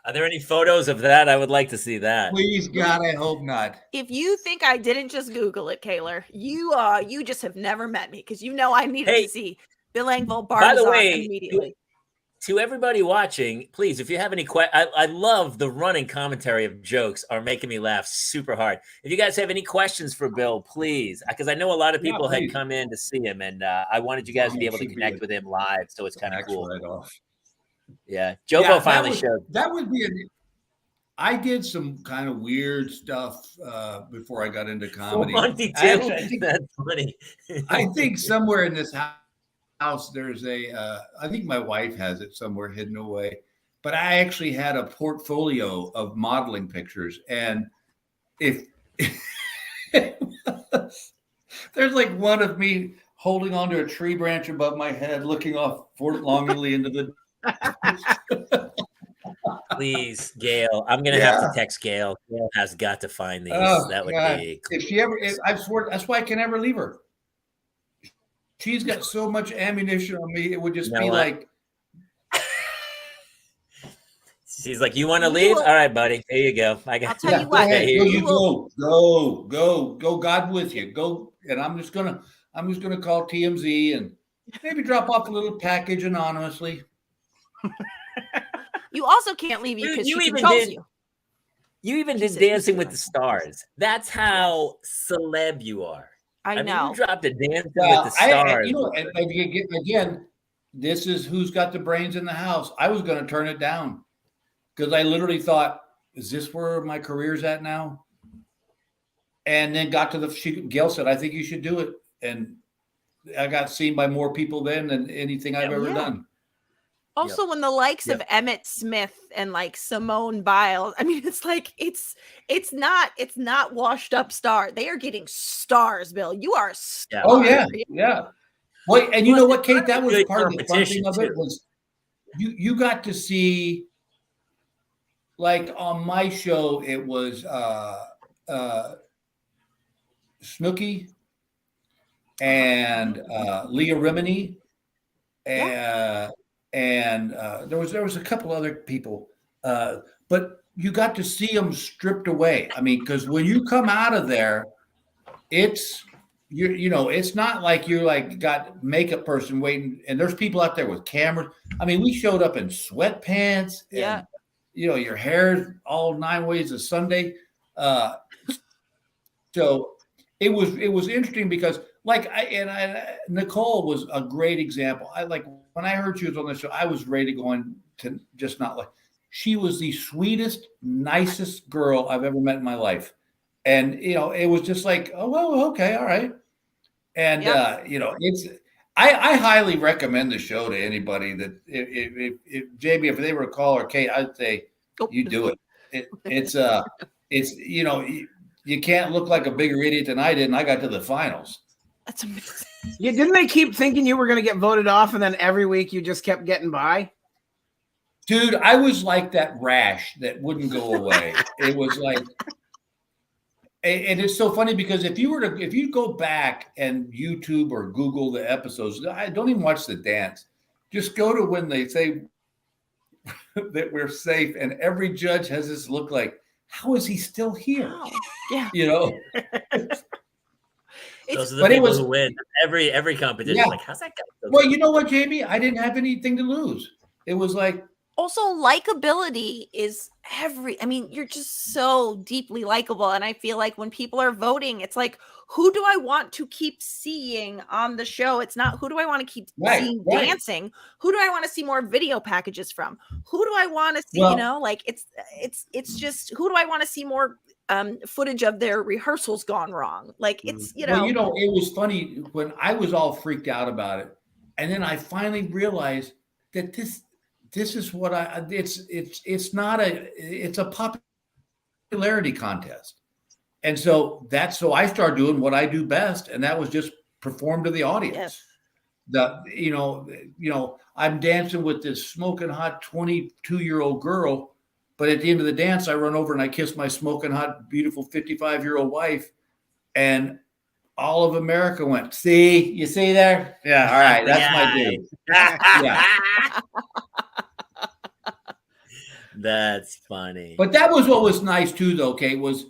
Are there any photos of that? I would like to see that. Please, God, I hope not. If you think I didn't just Google it, Kaylor, you just have never met me because I needed to see Bill Engvall Barbizon immediately. to everybody watching, please, if you have any questions, I love the running commentary of jokes are making me laugh super hard. If you guys have any questions for Bill, please, because I know a lot of people had come in to see him, and I wanted you guys to be able to connect with him live, so it's kind of cool. Right off. Yeah, Joko finally showed. That would be I did some kind of weird stuff before I got into comedy. That's funny. I think somewhere in this house there's I think my wife has it somewhere hidden away, but I actually had a portfolio of modeling pictures, and if there's like one of me holding onto a tree branch above my head, looking off longingly into the Please, Gail. I'm gonna have to text Gail. Gail has got to find these. That would be cool. If she ever, I swear, that's why I can never leave her. She's got so much ammunition on me, it would just be like. She's like, "You want to leave? All right, buddy. Here you go. I'll tell you what. Go. God with you. Go, and I'm just gonna call TMZ and maybe drop off a little package anonymously. You also can't leave because she controls you. You even did Dancing with the Stars. That's how celeb you are. I know. You dropped a Dancing with the Stars. Again, this is who's got the brains in the house. I was going to turn it down because I literally thought, is this where my career's at now? And then got to Gail said, I think you should do it. And I got seen by more people then than anything I've ever done. Also, when the likes of Emmett Smith and like Simone Biles, I mean, it's like it's not washed up star. They are getting stars, Bill. You are a star. Oh yeah. Well, and you know what, Kate? That was part of the fun thing of it was you got to see, like on my show, it was Snooki and Leah Remini and there was a couple other people, but you got to see them stripped away. I mean, because when you come out of there, it's it's not like you're like got makeup person waiting, and there's people out there with cameras. I mean, we showed up in sweatpants, and your hair's all 9 ways of Sunday. So it was interesting because Nicole was a great example. When I heard she was on the show, I was ready to go in to just not like. She was the sweetest, nicest girl I've ever met in my life, and it was just like, oh well, okay, all right, and it's. I highly recommend the show to anybody that if Jamie, if they were to call or Kate, I'd say you do it. It's you can't look like a bigger idiot than I did, and I got to the finals. That's amazing. Yeah, didn't they keep thinking you were going to get voted off, and then every week you just kept getting by? Dude, I was like that rash that wouldn't go away. It was like, and it's so funny because if you go back and YouTube or Google the episodes, I don't even watch the dance. Just go to when they say that we're safe, and every judge has this look like, how is he still here? Wow. Yeah. Those are the people who win every competition. Yeah. Like, how's that guy? Well, you know what, Jamie? I didn't have anything to lose. It was like. Also, likability is you're just so deeply likable. And I feel like when people are voting, it's like, who do I want to keep seeing on the show? It's not who do I want to keep seeing dancing? Who do I want to see more video packages from? Who do I want to see, it's just who do I want to see more footage of their rehearsals gone wrong? Like it's, it was funny when I was all freaked out about it. And then I finally realized that this is what it's a popularity contest. And so I started doing what I do best. And that was just perform to the audience. Yes. I'm dancing with this smoking hot 22-year-old girl. But at the end of the dance, I run over and I kiss my smoking hot, beautiful 55-year-old wife. And all of America went, see, you see there? Yeah, all right, that's my dude. Yeah. That's funny. But that was what was nice too, though, Kate, was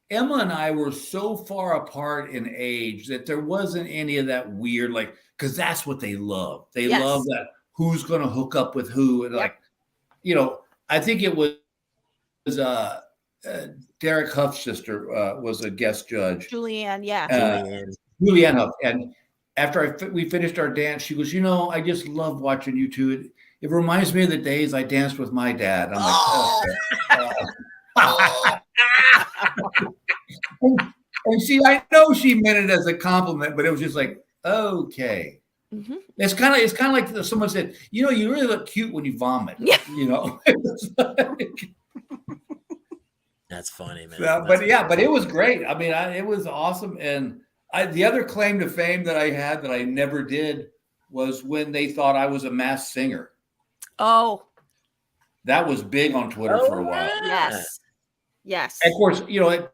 Emma and I were so far apart in age that there wasn't any of that weird, because that's what they love. They love that. who's going to hook up with who. And like, you know, I think it was Derek Huff's sister was a guest judge. Julianne, yeah. Julianne Huff. And after we finished our dance, she goes, you know, I just love watching you two. It reminds me of the days I danced with my dad. I'm like, and see, I know she meant it as a compliment, but it was just like, okay. Mm-hmm. It's kind of like someone said, you know, you really look cute when you vomit. Yeah. You know. That's funny, man. But it was great. I mean, it was awesome. And the other claim to fame that I had that I never did was when they thought I was a masked singer. Oh, that was big on Twitter for a while. Yes. And of course, you know,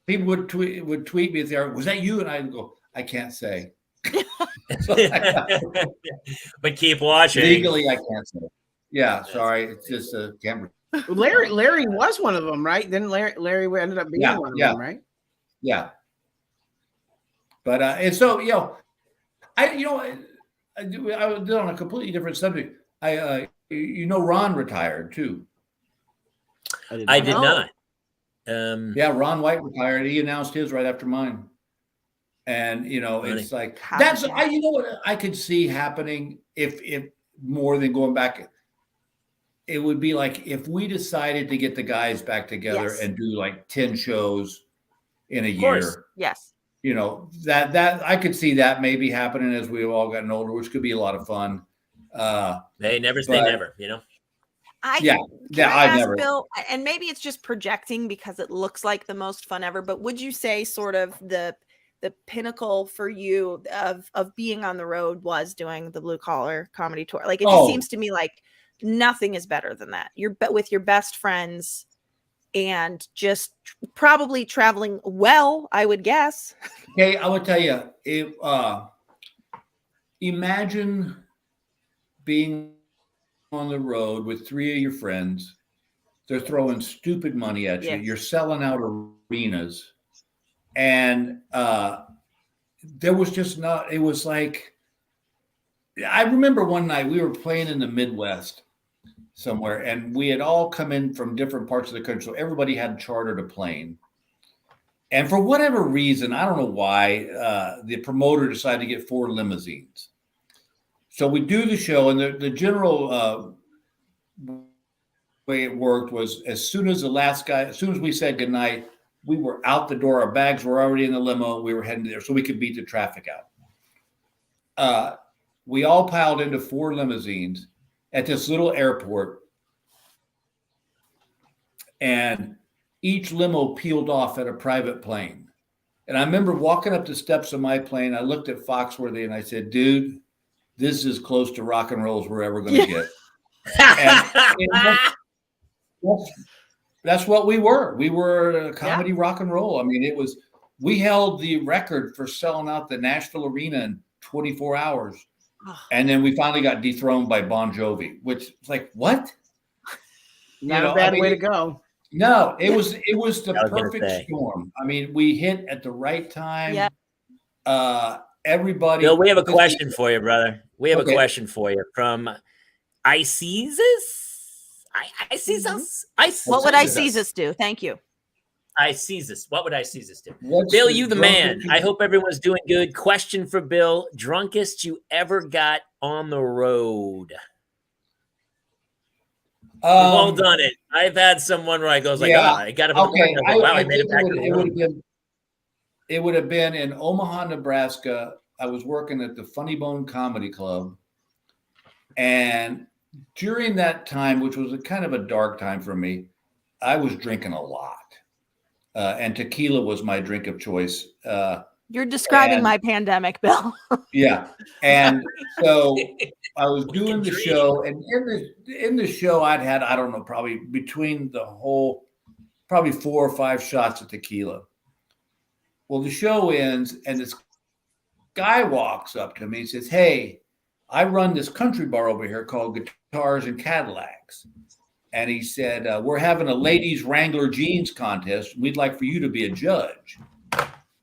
people would tweet me there. Was that you? And I'd go, I can't say. But keep watching. Legally, I can't say. Yeah, sorry. It's just a camera. Larry was one of them, right? Then Larry ended up being one of them, right? Yeah. But and so, you know, I was on a completely different subject. You know, Ron retired too. I did not. Yeah, Ron White retired. He announced his right after mine. And you know, it's like that's you know what I could see happening if more than going back. It would be like if we decided to get the guys back together and do like 10 shows in a year. Yes. You know, that I could see that maybe happening as we've all gotten older, which could be a lot of fun. They never say never, you know? I never. Bill, and maybe it's just projecting because it looks like the most fun ever, but would you say sort of the pinnacle for you of being on the road was doing the Blue Collar Comedy Tour? Like, it just seems to me like nothing is better than that. You're with your best friends and just probably traveling well, I would guess. Okay, I would tell you, imagine being on the road with 3 of your friends. They're throwing stupid money at you. You're selling out arenas. And there was just not, it was like, I remember one night we were playing in the Midwest somewhere, and we had all come in from different parts of the country. So everybody had chartered a plane. And for whatever reason, I don't know why, the promoter decided to get 4 limousines. So we do the show, and the general way it worked was as soon as we said goodnight, we were out the door. Our bags were already in the limo. We were heading there so we could beat the traffic out. We all piled into 4 limousines at this little airport, and each limo peeled off at a private plane. And I remember walking up the steps of my plane. I looked at Foxworthy and I said, dude, this is as close to rock and roll as we're ever going to get. And that's what we were. We were comedy rock and roll. I mean, we held the record for selling out the Nashville Arena in 24 hours. And then we finally got dethroned by Bon Jovi, which is like, what? Not a bad way to go. No, it was the perfect storm. I mean, we hit at the right time. Yeah. Everybody. Bill, we have a question for you, brother. We have a question for you from Icesus. What would Icesus do? Thank you. Icesus. What would Icesus do? Bill, you the man. I hope everyone's doing good. Question for Bill. Drunkest you ever got on the road? We've all done it. I've had someone where I goes like, I got it. Okay. Wow, I made it back. It would have been in Omaha, Nebraska. I was working at the Funny Bone Comedy Club. And during that time, which was a kind of a dark time for me, I was drinking a lot. And tequila was my drink of choice. You're describing my pandemic, Bill. Yeah. And so I was doing the show, and in the show I'd had, I don't know, probably between the whole, probably 4 or 5 shots of tequila. Well, the show ends, and this guy walks up to me and says, hey, I run this country bar over here called Guitars and Cadillacs. And he said, we're having a ladies Wrangler jeans contest. We'd like for you to be a judge.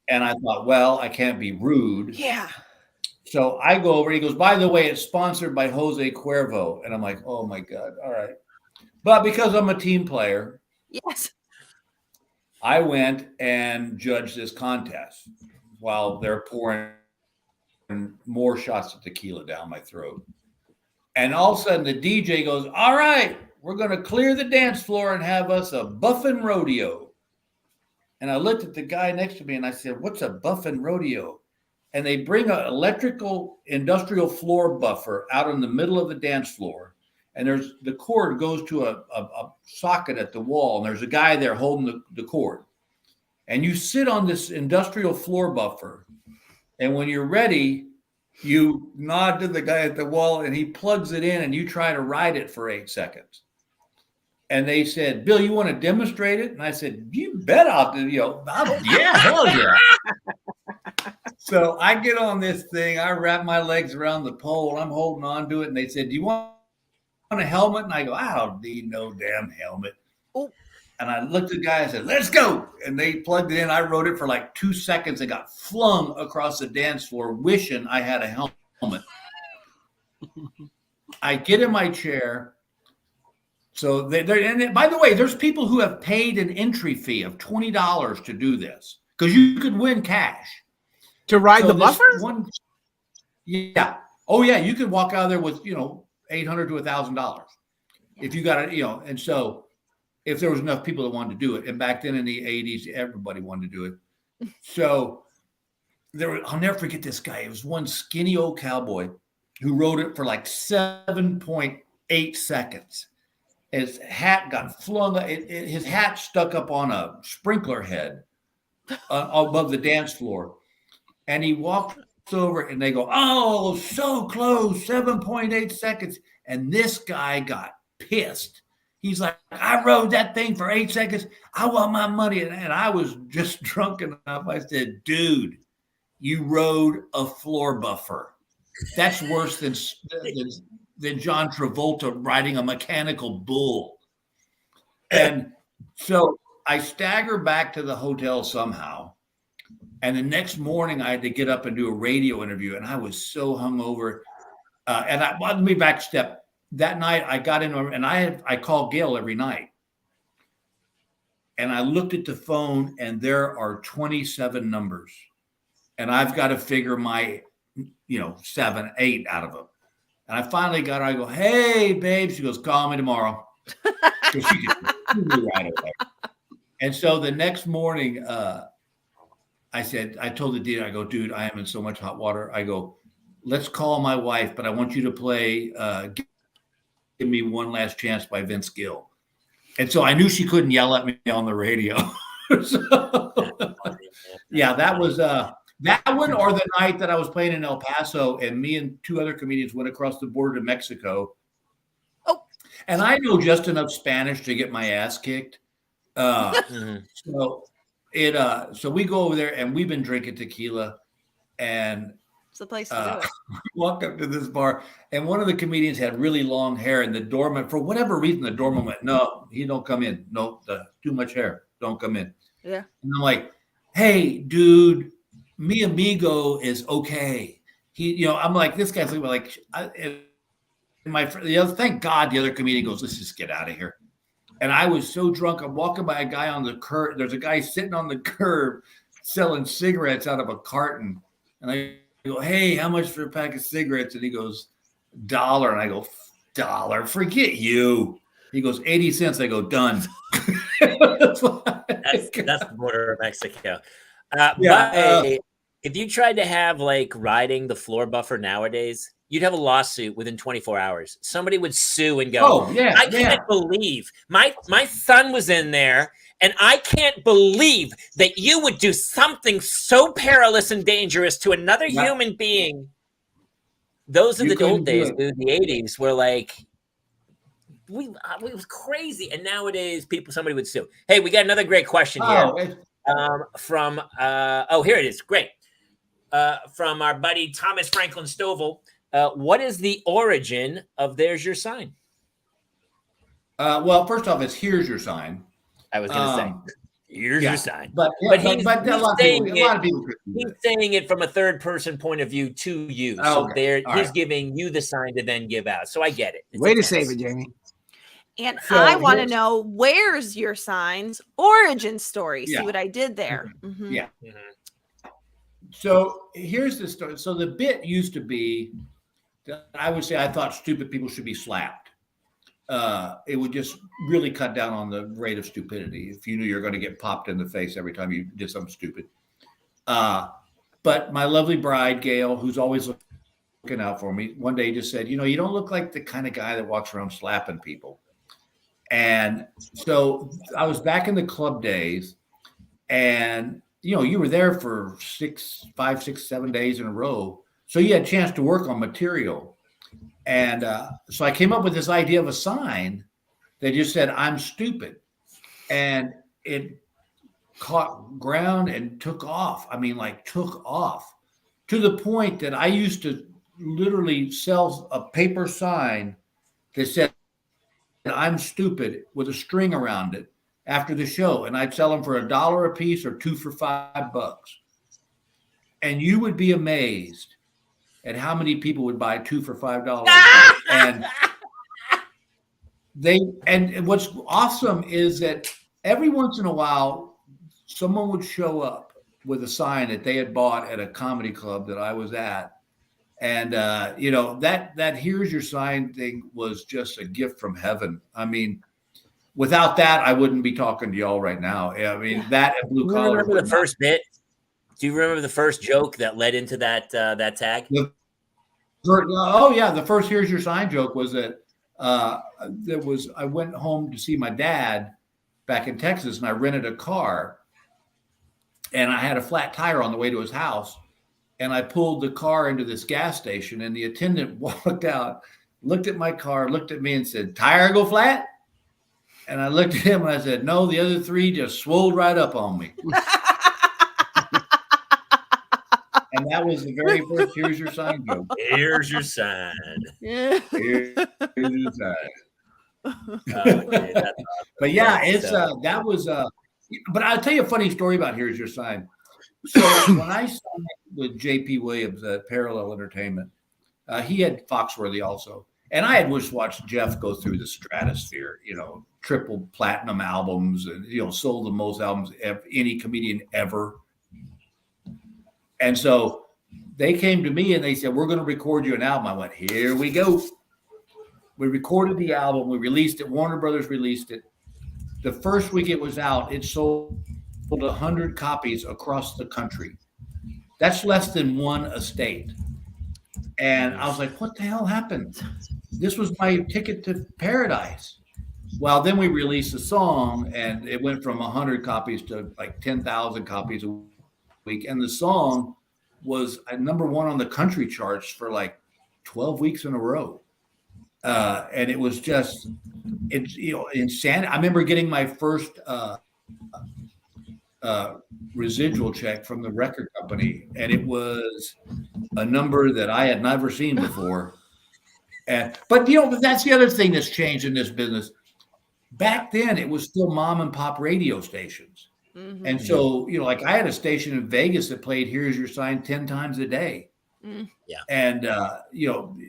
And I thought, well, I can't be rude. Yeah. So I go over. He goes, by the way, it's sponsored by Jose Cuervo, and I'm like, oh my god, all right. But because I'm a team player, Yes. I went and judged this contest while they're pouring more shots of tequila down my throat. And all of a sudden, the DJ goes, all right, we're going to clear the dance floor and have us a buffin rodeo. And I looked at the guy next to me and I said, what's a buffin rodeo? And they bring an electrical industrial floor buffer out in the middle of the dance floor. And there's the cord goes to a socket at the wall. And there's a guy there holding the cord. And you sit on this industrial floor buffer. And when you're ready, you nod to the guy at the wall and he plugs it in and you try to ride it for 8 seconds. And they said, Bill, you want to demonstrate it? And I said, you bet I'll do, yeah, hell yeah. So I get on this thing, I wrap my legs around the pole, I'm holding on to it. And they said, do you want a helmet? And I go, I don't need no damn helmet. Oh. And I looked at the guy and said, let's go. And they plugged it in. I rode it for like 2 seconds and got flung across the dance floor, wishing I had a helmet. I get in my chair. So and by the way, there's people who have paid an entry fee of $20 to do this because you could win cash. To ride the buffer? Yeah. Oh, yeah. You could walk out of there with, $800 to $1,000 if you got it, and so if there was enough people that wanted to do it. And back then in the 80s, everybody wanted to do it. So I'll never forget this guy. It was one skinny old cowboy who rode it for like 7.8 seconds. His hat got flung. His hat stuck up on a sprinkler head above the dance floor. And he walked over and they go, oh, so close, 7.8 seconds. And this guy got pissed. He's like, I rode that thing for 8 seconds. I want my money. And I was just drunk enough. I said, dude, you rode a floor buffer. That's worse than John Travolta riding a mechanical bull. And so I stagger back to the hotel somehow. And the next morning I had to get up and do a radio interview. And I was so hungover. Let me back step. That night I got in and I call Gail every night. And I looked at the phone and there are 27 numbers. And I've got to figure my, 7, 8 out of them. And I finally got her. I go, hey, babe. She goes, call me tomorrow. So she could right away. And so the next morning, I told the dean, I go, dude, I am in so much hot water. I go, let's call my wife, but I want you to play Give Me One Last Chance by Vince Gill. And so I knew she couldn't yell at me on the radio. So, yeah, that was that one, or the night that I was playing in El Paso and me and 2 other comedians went across the border to Mexico. Oh, and I know just enough Spanish to get my ass kicked. So we go over there and we've been drinking tequila and it's the place to do it. Walk up to this bar and one of the comedians had really long hair and the doorman, for whatever reason, the doorman went, no, he don't come in. No, too much hair. Don't come in. Yeah. And I'm like, hey, dude, mi amigo is okay. He, I'm like, this guy's like, thank God the other comedian goes, let's just get out of here. And I was so drunk. I'm walking by a guy on the curb. There's a guy sitting on the curb selling cigarettes out of a carton. And I go, hey, how much for a pack of cigarettes? And he goes, $1. And I go, $1? Forget you. He goes, 80 cents. I go, done. That's the border of Mexico. If you tried to have like riding the floor buffer nowadays, you'd have a lawsuit within 24 hours. Somebody would sue and go, I can't believe my son was in there and I can't believe that you would do something so perilous and dangerous to another human being. Those are the old days, dude. The 80s were like, it was crazy. And nowadays somebody would sue. Hey, we got another great question here. Here it is. Great. From our buddy Thomas Franklin Stovall. What is the origin of There's Your Sign? Well, first off, it's Here's Your Sign. I was going to say. Here's Yeah. your sign. But But a lot of people could do he's that. saying it from a third person point of view to you. So Okay. All he's right. giving you the sign to then give out. So I get it. It's Way to intense. save it, Jamie. And So I want to here's- know, where's your sign's origin story? Yeah. See what I did there? Mhm. Yeah. Mhm. So here's the story. So the bit used to be that I would say I thought stupid people should be slapped. It would just really cut down on the rate of stupidity if you knew you were going to get popped in the face every time you did something stupid. But my lovely bride, Gail, who's always looking out for me, one day just said, you don't look like the kind of guy that walks around slapping people. And so I was back in the club days, and you were there for 5, 6, 7 days in a row. So you had a chance to work on material. And so I came up with this idea of a sign that just said, I'm stupid. And it caught ground and took off. I mean, like took off to the point that I used to literally sell a paper sign that said, I'm stupid, with a string around it after the show. And I'd sell them for $1 a piece or 2 for $5. And you would be amazed at how many people would buy 2 for $5. And what's awesome is that every once in a while, someone would show up with a sign that they had bought at a comedy club that I was at. And, that here's your sign thing was just a gift from heaven. I mean, without that, I wouldn't be talking to y'all right now. I mean, that and blue Do you collar. remember the first bit? Do you remember the first joke that led into that tag? The first here's your sign joke was that I went home to see my dad back in Texas, and I rented a car, and I had a flat tire on the way to his house. And I pulled the car into this gas station, and the attendant walked out, looked at my car, looked at me and said, tire go flat? And I looked at him and I said, no, the other 3 just swolled right up on me. And that was the very first here's your sign joke. Here's your sign. Yeah. Here's your sign. Okay, that's awesome. But yeah, That's, that was but I'll tell you a funny story about here's your sign. So when I signed with JP Williams at Parallel Entertainment, he had Foxworthy also. And I had just watched Jeff go through the stratosphere, triple platinum albums and, sold the most albums of any comedian ever. And so they came to me and they said, we're going to record you an album. I went, here we go. We recorded the album. We released it. Warner Brothers released it. The first week it was out, it sold 100 copies across the country. That's less than one estate. And I was like, what the hell happened? This was my ticket to paradise. Well, then we released a song, and it went from 100 copies to like 10,000 copies a week. And the song was number 1 on the country charts for like 12 weeks in a row. And it was just, insanity. I remember getting my first residual check from the record company, and it was a number that I had never seen before. But that's the other thing that's changed in this business. Back then, it was still mom and pop radio stations. Mm-hmm. And so, like I had a station in Vegas that played Here's Your Sign 10 times a day. Mm. Yeah. And,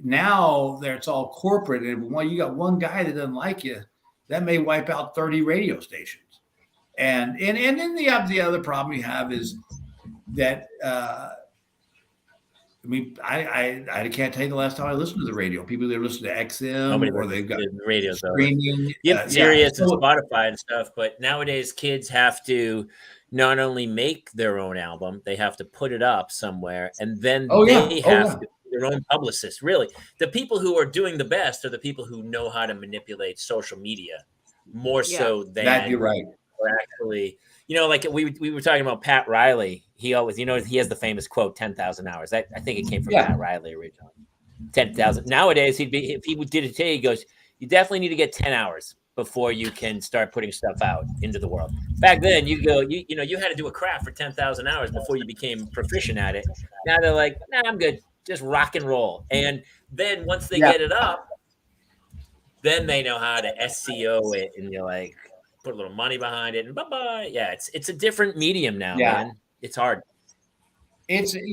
now it's all corporate. And when you got one guy that doesn't like you, that may wipe out 30 radio stations. And then the other problem you have is that, I can't tell you the last time I listened to the radio. People that listen to XM or they've got the radio streaming. Sirius and Spotify and stuff. But nowadays, kids have to not only make their own album, they have to put it up somewhere, and then they have to be their own publicist. Really, the people who are doing the best are the people who know how to manipulate social media more so than that. You're right. Actually, like we were talking about Pat Riley. He always, he has the famous quote, 10,000 hours. I think it came from Pat Riley originally. 10,000. Nowadays, if he did it today, he goes, you definitely need to get 10 hours before you can start putting stuff out into the world. Back then, you had to do a craft for 10,000 hours before you became proficient at it. Now they're like, nah, I'm good. Just rock and roll. And then once they get it up, then they know how to SEO it, and you're like, put a little money behind it, and bye-bye. Yeah, it's a different medium now, Yeah. man. It's hard. It's it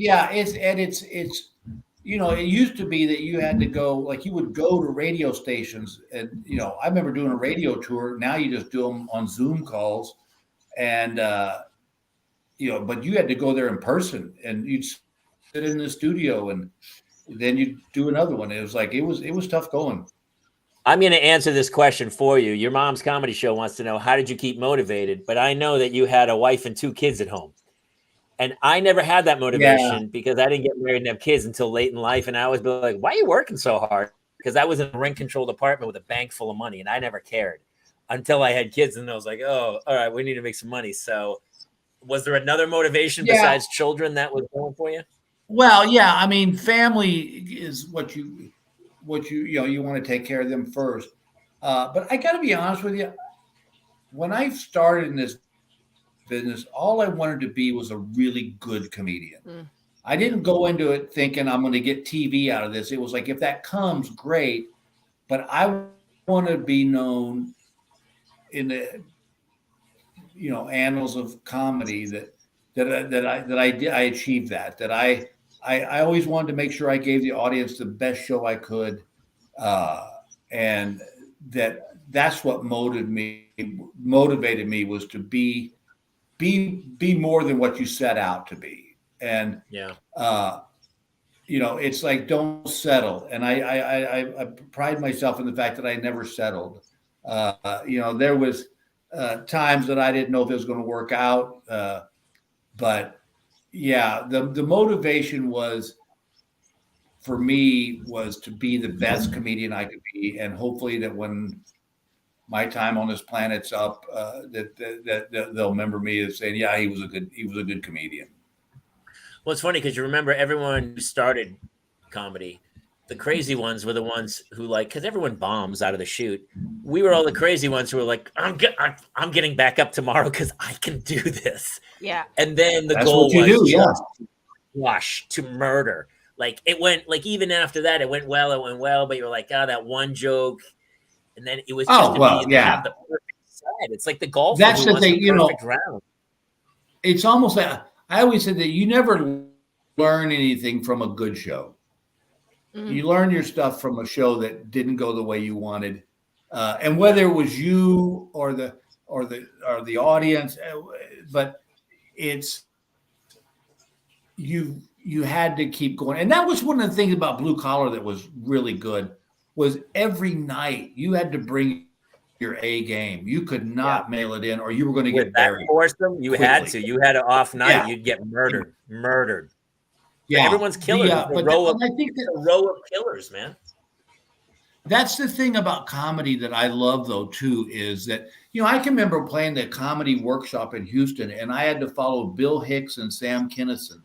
used to be that you had to go, like you would go to radio stations, and I remember doing a radio tour. Now you just do them on Zoom calls, and but you had to go there in person, and you'd sit in the studio, and then you'd do another one. It was like it was tough going. I'm going to answer this question for you. Your mom's comedy show wants to know, how did you keep motivated? But I know that you had a wife and 2 kids at home. And I never had that motivation because I didn't get married and have kids until late in life. And I always be like, why are you working so hard? Because I was in a rent-controlled apartment with a bank full of money, and I never cared until I had kids. And I was like, oh, all right, we need to make some money. So was there another motivation besides children that was going for you? Well, yeah. I mean, family is what you want to take care of them first. But I got to be honest with you. When I started in this business, all I wanted to be was a really good comedian. I didn't go into it thinking I'm going to get TV out of this. It was like, if that comes, great. But I want to be known in the annals of comedy that I achieved that. That I always wanted to make sure I gave the audience the best show I could, and that's what motivated me was to be more than what you set out to be. And it's like, don't settle. And I pride myself in the fact that I never settled. There was times that I didn't know if it was going to work out, but yeah, the motivation was, for me, was to be the best comedian I could be, and hopefully that when my time on this planet's up, that they'll remember me as saying, yeah, he was a good comedian. Well, it's funny because you remember everyone who started comedy, the crazy ones were the ones who, like, because everyone bombs out of the chute. We were all the crazy ones who were like, I'm getting back up tomorrow because I can do this. Yeah. And then the goal was wash to murder. Like, it went, like, even after that, it went well, but you were like, that one joke. And then it was just have the perfect side. It's like the golfer. That's the thing, round. It's almost like, I always said that you never learn anything from a good show. Mm-hmm. You learn your stuff from a show that didn't go the way you wanted, and whether it was you or the audience, but it's you had to keep going. And that was one of the things about Blue Collar that was really good, was every night you had to bring your A game. You could not mail it in, or you were going to get buried. You had to. You had an off night. You'd get murdered. Yeah, everyone's killers. I think a row of killers, man. That's the thing about comedy that I love, though, too, is that I can remember playing the comedy workshop in Houston, and I had to follow Bill Hicks and Sam Kinison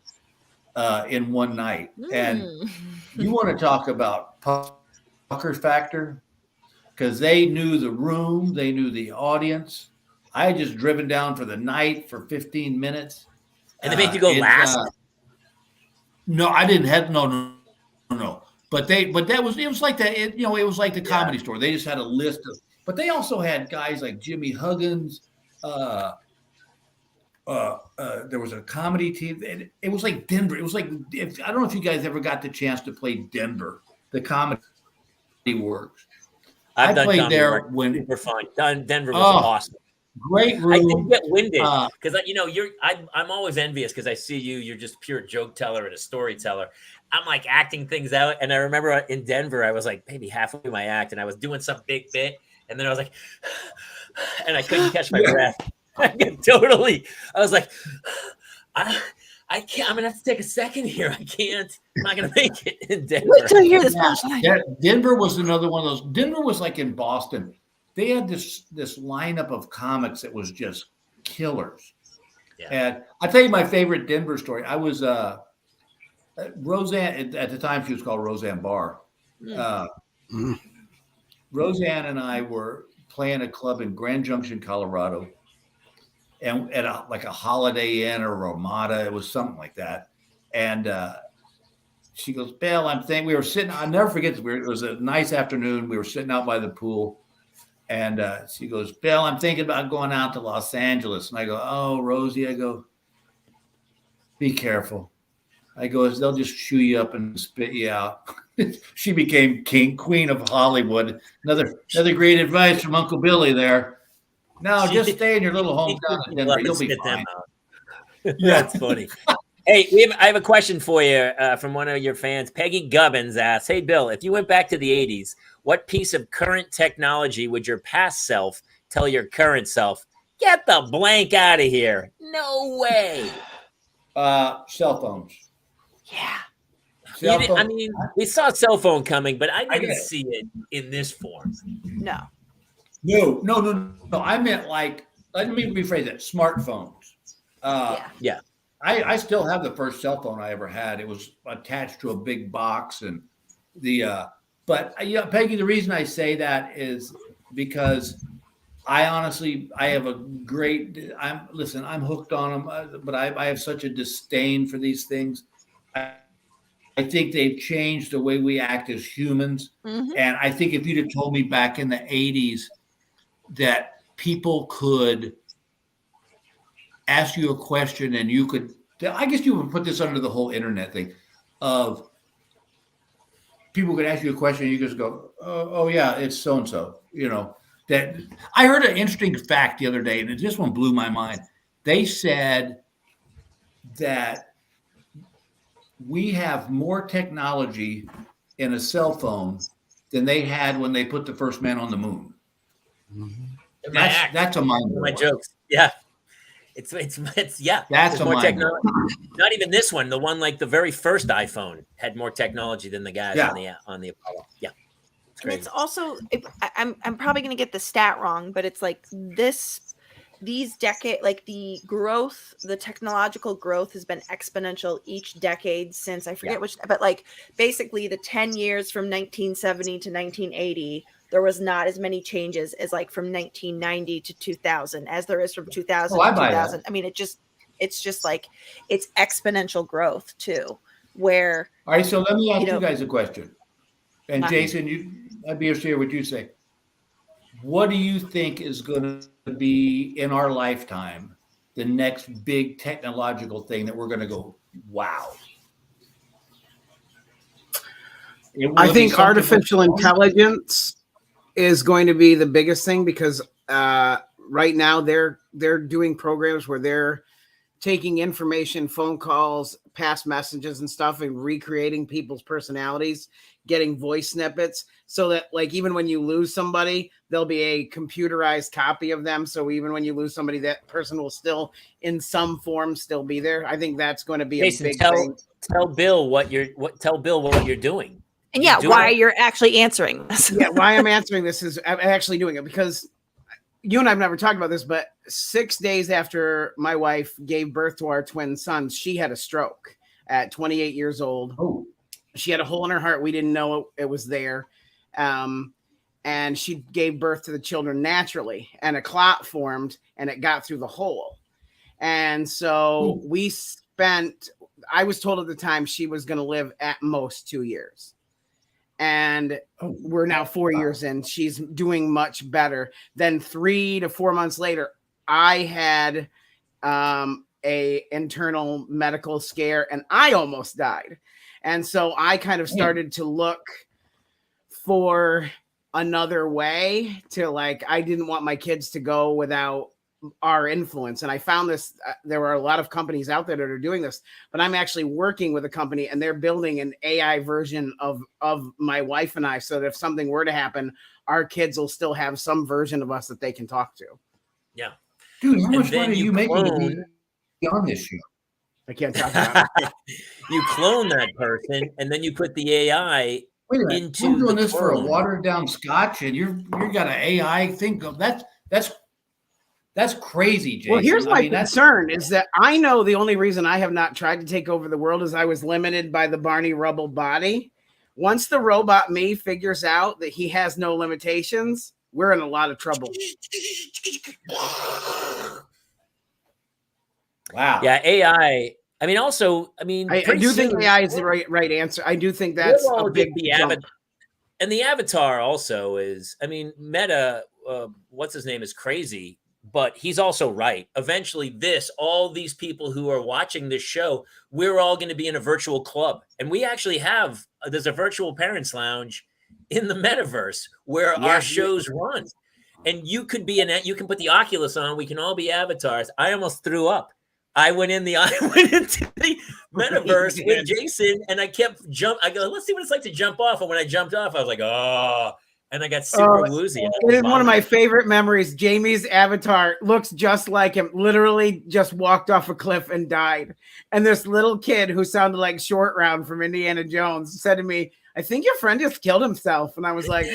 in one night. And you want to talk about pucker factor? Because they knew the room, they knew the audience. I had just driven down for the night for 15 minutes. And they made you go last? No, I didn't have no. But it was like that. It was like the Comedy Store. They just had a list of, but they also had guys like Jimmy Huggins. There was a comedy team. It was like Denver. It was like, I don't know if you guys ever got the chance to play Denver, the Comedy Works. I played there when super fun. Denver was awesome. Great room. I didn't get winded because I'm always envious because I see you're just pure joke teller and a storyteller. I'm like acting things out, and I remember in Denver I was like maybe halfway through my act, and I was doing some big bit, and then I was like, and I couldn't catch my breath. I was like, I can't. I'm gonna have to take a second here. I can't. I'm not gonna make it in Denver. Wait till you hear this punchline. Denver was another one of those. Denver was like in Boston. They had this lineup of comics that was just killers. Yeah. And I'll tell you my favorite Denver story. I was Roseanne, at the time she was called Roseanne Barr. Roseanne and I were playing a club in Grand Junction, Colorado, and at a Holiday Inn or Ramada. It was something like that. And she goes, Bill, we were sitting, I'll never forget this. It was a nice afternoon. We were sitting out by the pool. And she goes, Bill, I'm thinking about going out to Los Angeles. And I go, oh, Rosie, I go, be careful. I go, they'll just chew you up and spit you out. She became queen of Hollywood. Another great advice from Uncle Billy there. No, just stay in your little hometown of Denver. You'll be fine. That's funny. Hey, I have a question for you from one of your fans. Peggy Gubbins asks, hey, Bill, if you went back to the 80s, what piece of current technology would your past self tell your current self, get the blank out of here? No way. Cell phones. Yeah. I mean, we saw a cell phone coming, but I didn't see it in this form. No. No. I meant like, let me rephrase it, smartphones. Yeah. I still have the first cell phone I ever had. It was attached to a big box, and but Peggy, the reason I say that is because I have a great. I'm hooked on them, but I have such a disdain for these things. I think they've changed the way we act as humans, and I think if you'd have told me back in the 80s that people could ask you a question and you could, I guess you would put this under the whole internet thing of people could ask you a question and you just go, oh yeah, it's so-and-so, that I heard an interesting fact the other day, and this one blew my mind. They said that we have more technology in a cell phone than they had when they put the first man on the moon. That's a mind blower. My jokes. Yeah. It's yeah. That's a more mind technology. Not even this one. The one like the very first iPhone had more technology than the guys on the Apollo. Yeah. And it's also, I'm probably going to get the stat wrong, but it's like these decade, like the technological growth has been exponential each decade since, I forget which, but like basically the 10 years from 1970 to 1980, there was not as many changes as like from 1990 to 2000 as there is from 2000 to 2000. I mean, it's just like, it's exponential growth too, where. All right. So let me ask you guys a question. And Jason, I'd be interested to hear what you say. What do you think is going to be in our lifetime the next big technological thing that we're going to go, wow? I think artificial intelligence is going to be the biggest thing, because right now they're doing programs where they're taking information, phone calls, past messages and stuff, and recreating people's personalities, getting voice snippets, so that like even when you lose somebody, there'll be a computerized copy of them. So even when you lose somebody, that person will still in some form still be there. I think that's going to be Jason, a big thing. Tell Bill what you're doing. And why you're actually answering this. Why I'm answering this is I'm actually doing it because you and I've never talked about this, but 6 days after my wife gave birth to our twin sons, she had a stroke at 28 years old. Oh. She had a hole in her heart. We didn't know it was there. And she gave birth to the children naturally, and a clot formed and it got through the hole. And so I was told at the time she was going to live at most 2 yeas. And we're now 4 years in. She's doing much better. Then 3 to 4 months later, I had a internal medical scare and I almost died. And so I kind of started to look for another way to, like, I didn't want my kids to go without our influence. And I found this, there are a lot of companies out there that are doing this, but I'm actually working with a company and they're building an AI version of my wife and I, so that if something were to happen, our kids will still have some version of us that they can talk to. Yeah. Dude, how much money are you making to be on this show? I can't talk about it. You clone that person and then you put the AI into I'm doing this clone. for a watered down scotch and you're got an AI thing. That's crazy, Jason. Well, here's my concern is that I know the only reason I have not tried to take over the world is I was limited by the Barney Rubble body. Once the robot me figures out that he has no limitations, we're in a lot of trouble. Wow. Yeah, AI. I mean, also, I do think AI is the right answer. I do think that's a big jump. And the avatar also is, I mean, Meta what's his name is crazy, but he's also right. Eventually, all these people who are watching this show, we're all going to be in a virtual club, and we actually have there's a virtual parents lounge in the metaverse where our shows run, and you could be you can put the Oculus on. We can all be avatars. I almost threw up. I went into the metaverse with Jason, and I kept I go, let's see what it's like to jump off. And when I jumped off, I was like, oh, and I got super woozy. It is one of my favorite memories. Jamie's avatar looks just like him, literally just walked off a cliff and died. And this little kid who sounded like Short Round from Indiana Jones said to me, I think your friend just killed himself. And I was like,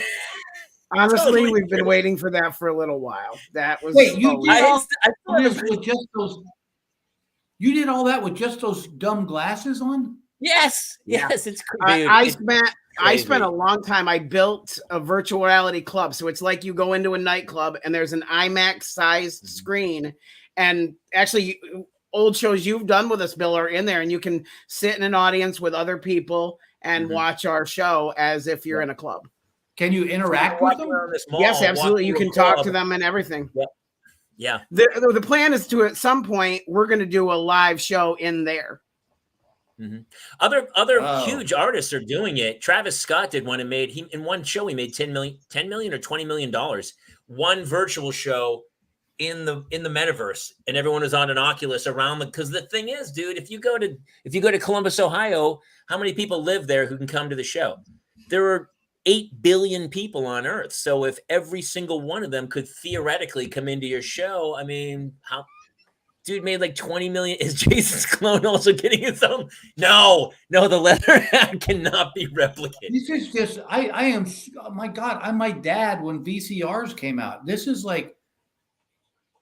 honestly, Totally we've been waiting for that for a little while. That was Wait, you did all I this with just those. You did all that with just those dumb glasses on? Yes, it's crazy. I spent a long time. I built a virtual reality club. So it's like you go into a nightclub and there's an IMAX sized screen. And actually, old shows you've done with us, Bill, are in there, and you can sit in an audience with other people and watch our show as if you're in a club. Can you interact with them? Yes, absolutely. You can talk to them and everything. Yeah. The plan is to, at some point, we're going to do a live show in there. Other huge artists are doing it. Travis Scott did one and in one show, he made $10 million or $20 million. One virtual show in the metaverse, and everyone is on an Oculus around because the thing is, dude, if you go to Columbus, Ohio, how many people live there who can come to the show? There are 8 billion people on Earth. So if every single one of them could theoretically come into your show, I mean, dude made like 20 million. Is Jason's clone also getting his own? No, the leather hat cannot be replicated. This is just, I am, oh my God, I'm my dad when VCRs came out. This is like,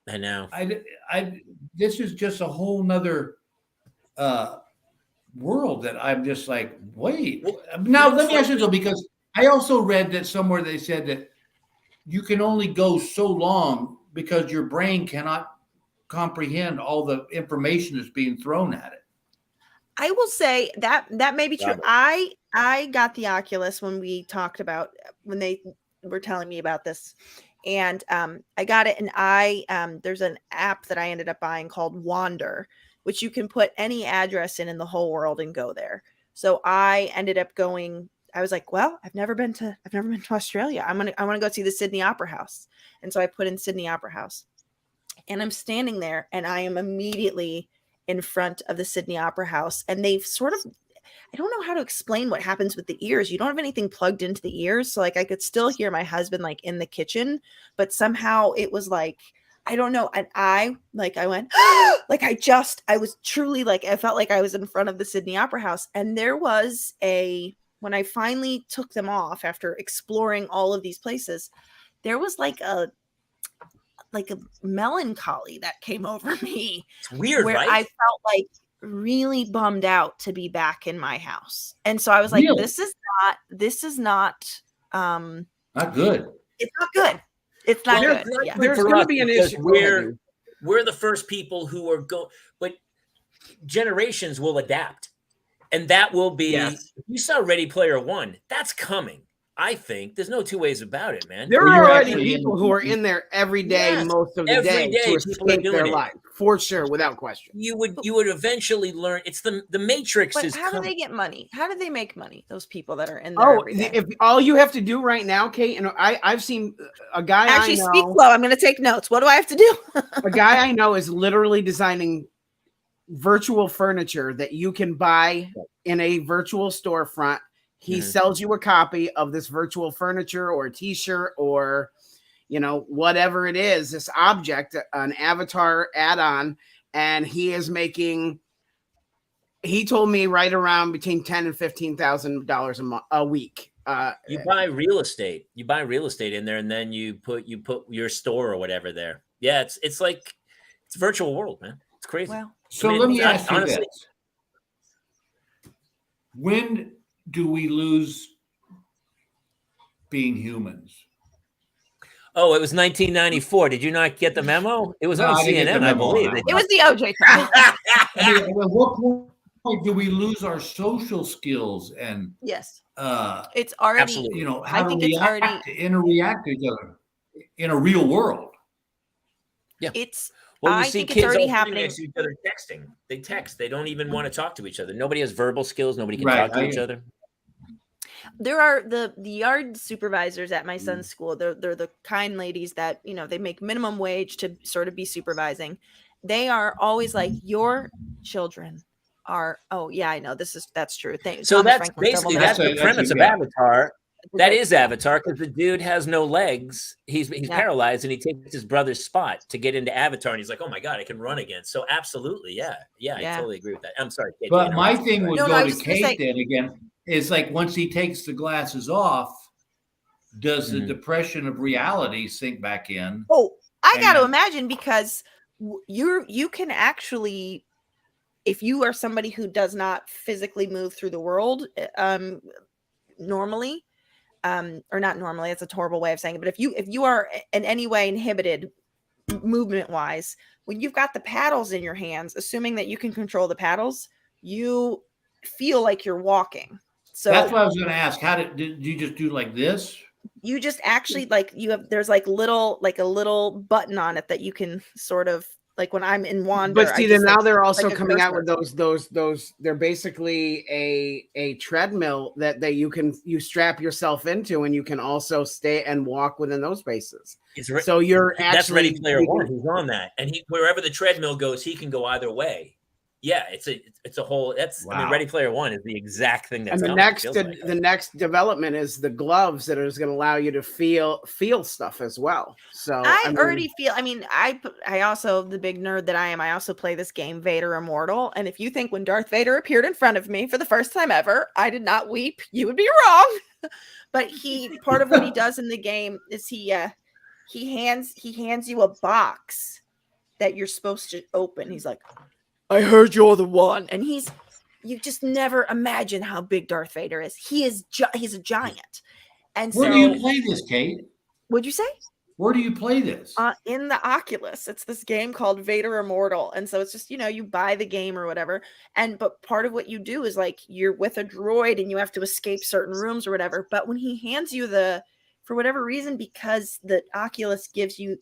I know. This is just a whole nother world that I'm just like, wait. Now, let me ask you though, because I also read that somewhere they said that you can only go so long because your brain cannot comprehend all the information that's being thrown at it. I will say that may be true. I got the Oculus when they were telling me about this, and I got it, and there's an app that I ended up buying called Wander, which you can put any address in the whole world and go there. So I ended up going. I was like, well, I've never been to Australia. I want to go see the Sydney Opera House. And so I put in Sydney Opera House, and I'm standing there, and I am immediately in front of the Sydney Opera House. And they've sort of, I don't know how to explain what happens with the ears. You don't have anything plugged into the ears. So like I could still hear my husband like in the kitchen, but somehow it was like, I don't know. And I went, like, I was truly like, I felt like I was in front of the Sydney Opera House. And there was when I finally took them off after exploring all of these places, there was like a melancholy that came over me. It's weird, where right? I felt like really bummed out to be back in my house. And so I was like, this is not not good. It's not good. It's not good. Yeah. There's going to be an issue. We're the first people who are but generations will adapt. And that will be, you saw Ready Player One, that's coming. I think there's no two ways about it, man. There are already people who are in there every day, most of the day, to escape their life, for sure, without question. You would eventually learn. It's the Matrix. But how do they get money? How do they make money? Those people that are in there. Every day? If all you have to do right now, Kate, and I've seen a guy. Actually, speak low. I'm going to take notes. What do I have to do? A guy I know is literally designing virtual furniture that you can buy in a virtual storefront. He sells you a copy of this virtual furniture or a t-shirt or, whatever it is, this object, an avatar add-on. And he is making, he told me right around between $10,000 and $15,000 a week. You buy real estate in there, and then you put your store or whatever there. Yeah. It's like, it's a virtual world, man. It's crazy. Well, so let me ask you this. When do we lose being humans? Oh, it was 1994. Did you not get the memo? It was on CNN, I believe. It was the OJ trial. At what point do we lose our social skills and yes, it's already. Absolutely. How to react to each other? in a real world. It's Well, you I see think it's kids already all sitting happening. next to each other texting. They text. They don't even want to talk to each other. Nobody has verbal skills. Nobody can Right, talk to I each get- other. There are the yard supervisors at my son's school. They're the kind ladies that, you know, they make minimum wage to sort of be supervising. They are always like, your children are, oh yeah, I know that's true. So Thomas that's Franklin basically Doublemint. that's the That's a- premise of yeah. Avatar. It's a That great- is yeah. Avatar because the dude has no legs. He's Yeah. paralyzed and he takes his brother's spot to get into Avatar. And he's like, oh my God, I can run again. So absolutely. Yeah. I Yeah. totally agree with that. I'm sorry. Kate, But to my interrupt you. thing Go would ahead. No, I go was to just gonna Kate say- then again is like once he takes the glasses off, does the Mhm. depression of reality sink back in? Oh, I got to And- imagine because you can actually, if you are somebody who does not physically move through the world, normally, or not normally, it's a horrible way of saying it, but if you are in any way inhibited movement wise, when you've got the paddles in your hands, assuming that you can control the paddles, you feel like you're walking. So That's what I was going to ask. How did you just do like this? you just actually like there's like a little button on it that you can sort of like when I'm in Wander. But see, I then just, now like, they're also like a coming out cursor. with those. They're basically a treadmill that you strap yourself into, and you can also stay and walk within those spaces. So you're That's actually Ready Player One. He's on that, and wherever the treadmill goes, he can go either way. Yeah, it's a whole. That's I mean, Wow. Ready Player One is the exact thing that's And the coming, next feels like. the next development is the gloves that is going to allow you to feel stuff as well. So I already feel. I mean, I also, the big nerd that I am, I also play this game Vader Immortal. And if you think when Darth Vader appeared in front of me for the first time ever, I did not weep, you would be wrong. But part of what he does in the game is he hands you a box that you're supposed to open. He's like, I heard you're the one, and you just never imagine how big Darth Vader is. He's a giant. And Where so, do you play this, Kate? what'd you say? Where do you play this? In the Oculus. It's this game called Vader Immortal. And so it's just, you buy the game or whatever. But part of what you do is like you're with a droid and you have to escape certain rooms or whatever. But when he hands you for whatever reason, because the Oculus gives you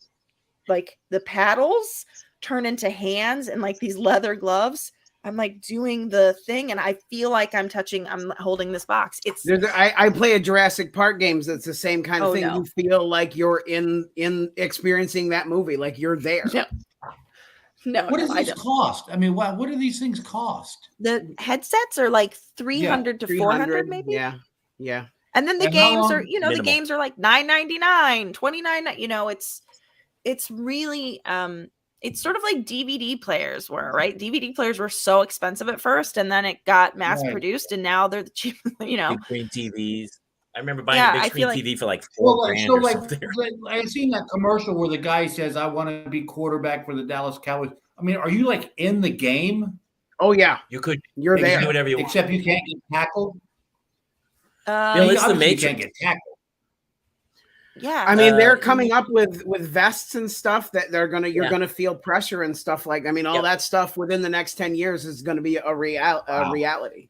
like the paddles turn into hands and like these leather gloves, I'm like doing the thing and I feel like I'm holding this box. I play a Jurassic Park games that's the same kind of Oh, thing. no. You feel like you're in experiencing that movie, like you're there. No, What does I this don't. cost? I mean, what do these things cost? The headsets are like 300 to 400 maybe. Yeah. And then the And how games long? are, the Minimal. games are like $9.99, $29. It's really it's sort of like DVD players were, right? DVD players were so expensive at first, and then it got mass produced, and now they're the cheap. Big screen TVs. I remember buying Yeah, a I big screen feel like- TV for like Well, $4,000 so or like something. I've seen that commercial where the guy says, "I want to be quarterback for the Dallas Cowboys." I mean, are you like in the game? Oh yeah, You're you're you can there. do whatever you want. Except you can't get tackled. Bill, it's the Obviously you Matrix. can't get tackled. Yeah. I mean, they're Uh, coming up with vests and stuff that you're Yeah. gonna feel pressure and stuff like. I mean, all Yep. that stuff within the next 10 years is going to be a reality.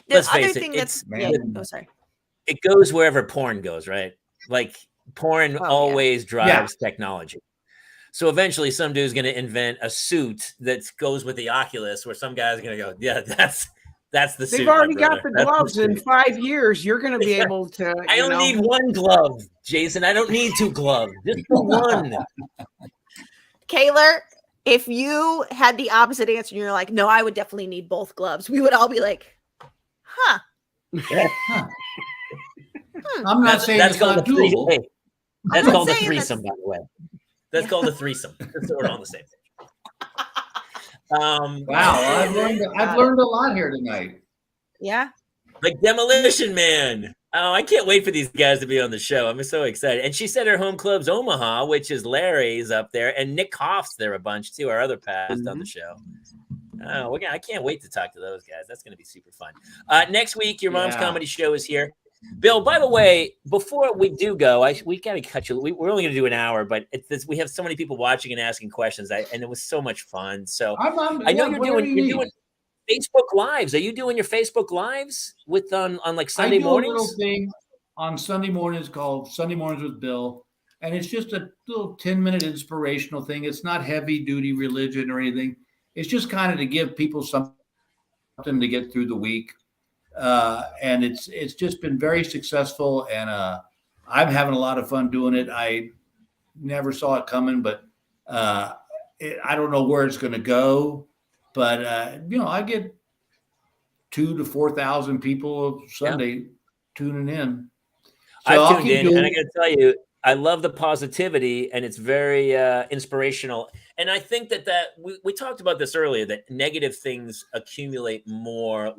The Let's other face it, thing it's- sorry. It goes wherever porn goes, right? Like porn Oh, yeah. always drives technology. So eventually some dude's going to invent a suit that goes with the Oculus where some guy's going to go, yeah, that's the suit. They've my already got brother. the That's gloves. In suit." 5 years, you're going to be able to. I don't need one glove, Jason. I don't need 2 gloves. Just the one. Kaylor, if you had the opposite answer and you're like, no, I would definitely need both gloves, we would all be like, huh. Huh. I'm not saying That's it's called not a threesome. doable. Hey, that's not called a saying threesome, by the way. That's called a threesome. Just so we're on the same page. Wow, I've learned a lot here tonight. Yeah. Like Demolition Man. Oh, I can't wait for these guys to be on the show. I'm so excited. And she said her home club's Omaha, which is Larry's up there, and Nick Hoff's there a bunch too. Our other past on the show. Oh, I can't wait to talk to those guys. That's going to be super fun. Next week, your mom's comedy show is here. Bill, by the way, before we do go, we got to cut you. We're only going to do an hour, but we have so many people watching and asking questions, and it was so much fun. So I know you're doing Facebook Lives. Are you doing your Facebook Lives on like Sunday mornings? I do a little thing on Sunday mornings called Sunday Mornings with Bill, And it's just a little 10-minute inspirational thing. It's not heavy duty religion or anything. It's just kind of to give people something to get through the week. And it's just been very successful. And I'm having a lot of fun doing it. I never saw it coming, but I don't know where it's going to go. But, I get 2,000 to 4,000 people Sunday tuning in. So I've tuned in, and I got to tell you, I love the positivity, and it's very inspirational. And I think that we talked about this earlier, that negative things accumulate more,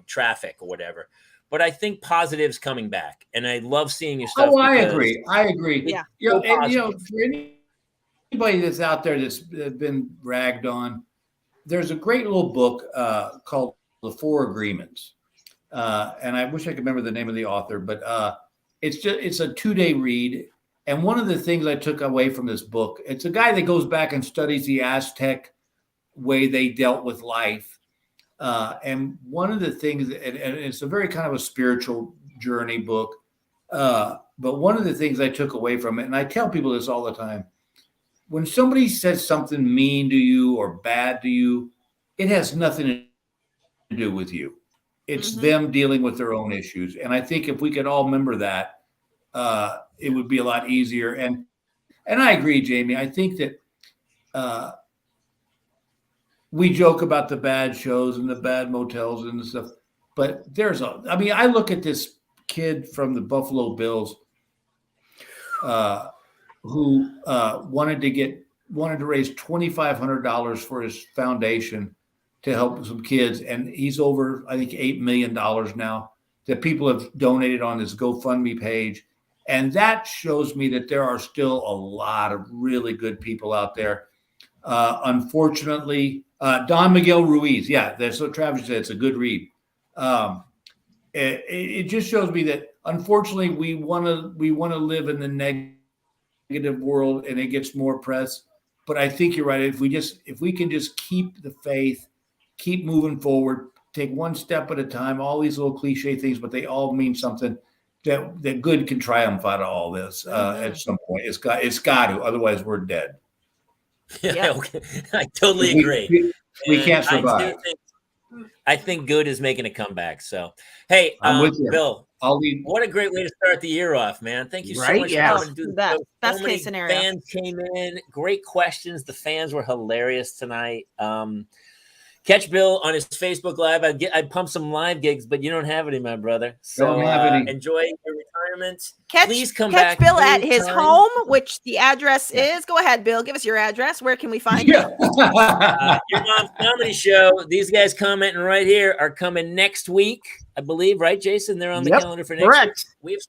traffic or whatever. But I think positive's coming back, and I love seeing your stuff. Oh, I agree. Yeah. For anybody that's out there that's been ragged on, there's a great little book called The Four Agreements. And I wish I could remember the name of the author, but it's a 2-day read. And one of the things I took away from this book, it's a guy that goes back and studies the Aztec way they dealt with life. And one of the things, and it's a very kind of a spiritual journey book. But one of the things I took away from it, and I tell people this all the time, when somebody says something mean to you or bad to you, it has nothing to do with you. It's them dealing with their own issues. And I think if we could all remember that, it would be a lot easier. And I agree, Jamie. I think that we joke about the bad shows and the bad motels and stuff, but I look at this kid from the Buffalo Bills who wanted to raise $2,500 for his foundation to help some kids. And he's over, I think, $8 million now that people have donated on this GoFundMe page. And that shows me that there are still a lot of really good people out there. Unfortunately, Don Miguel Ruiz. Yeah, that's what Travis said. It's a good read. It just shows me that, unfortunately, we want to live in the negative world, and it gets more press. But I think you're right. If we can just keep the faith, keep moving forward, take one step at a time, all these little cliche things, but they all mean something, that good can triumph out of all this at some point. It's got to, otherwise we're dead. Yeah, okay. I totally agree. We can't survive. I think good is making a comeback. So, hey, I'm with you. Bill, what a great way to start the year off, man. Thank you so much for coming to do that. So Best many case scenario. Fans came in. Great questions. The fans were hilarious tonight. Catch Bill on his Facebook Live. I'd pump some live gigs, but you don't have any, my brother. So don't have any. Enjoy your retirement. Please come back. Bill at his home, which the address is. Go ahead, Bill. Give us your address. Where can we find you? Your Mom's Comedy Show. These guys commenting right here are coming next week, I believe, right, Jason? They're on the calendar for next week. We have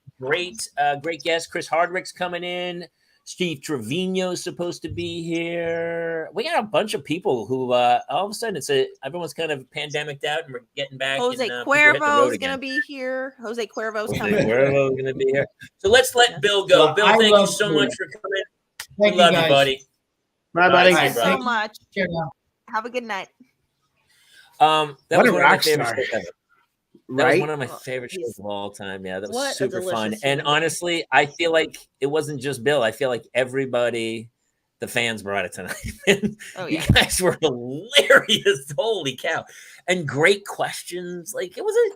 some great guests. Chris Hardwick's coming in. Steve Trevino is supposed to be here. We got a bunch of people who all of a sudden everyone's kind of pandemic'd out and we're getting back. Jose Cuervo is going to be here. Jose Cuervo's coming. Cuervo's going to be here. So let's let Bill go. Well, Bill, thank you so much for coming. Thank we love you, you, buddy. Bye, buddy. Thank you so much. Have a good night. That what was a one rock of my favorite star. shows ever. That was one of my favorite shows of all time. Yeah, that was super fun. And honestly, I feel like it wasn't just Bill. I feel like everybody, the fans brought it tonight. You guys were hilarious. Holy cow. And great questions. Like it was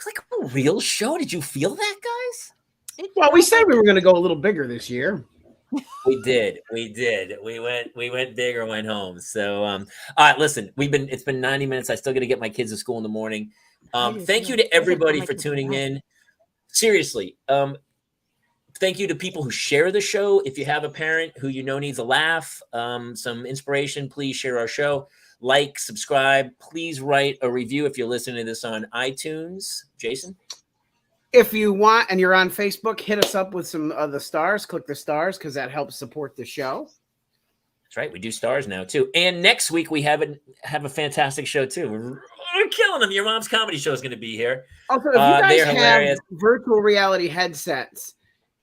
like a real show. Did you feel that, guys? Well, we said we were going to go a little bigger this year. We did. We went big or went home. So all right, listen, it's been 90 minutes. I still got to get my kids to school in the morning. Thank you to everybody for tuning in. Seriously. Thank you to people who share the show. If you have a parent who needs a laugh, some inspiration, please share our show. Like, subscribe. Please write a review if you're listening to this on iTunes. Jason? If you want and you're on Facebook, hit us up with some of the stars. Click the stars because that helps support the show. That's right. We do stars now, too. And next week, we have a fantastic show, too. We're killing them. Your Mom's Comedy Show is going to be here. Also, if you guys have virtual reality headsets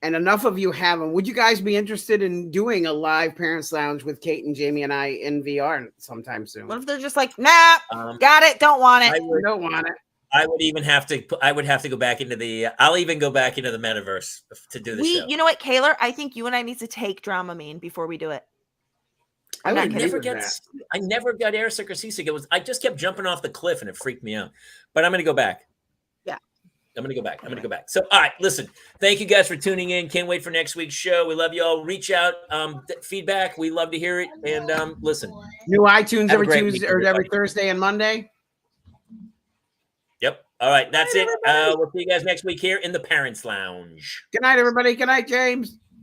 and enough of you have them, would you guys be interested in doing a live Parents Lounge with Kate and Jamie and I in VR sometime soon? What if they're just like, nah, got it, don't want it. I don't want it. I would even have to. I would have to go back into the. I'll even go back into the metaverse to do the show. You know what, Kaylor? I think you and I need to take Dramamine before we do it. I not would kidding. agree with that. I never got airsick or seasick. I just kept jumping off the cliff and it freaked me out. But I'm going to go back. Yeah. I'm going to go back. So, all right, listen, thank you guys for tuning in. Can't wait for next week's show. We love you all. Reach out, feedback. We love to hear it. And listen. New iTunes Have a every great Tuesday week, or every everybody. Thursday and Monday. Yep. All right, that's Bye, it. everybody. We'll see you guys next week here in the Parents Lounge. Good night, everybody. Good night, James.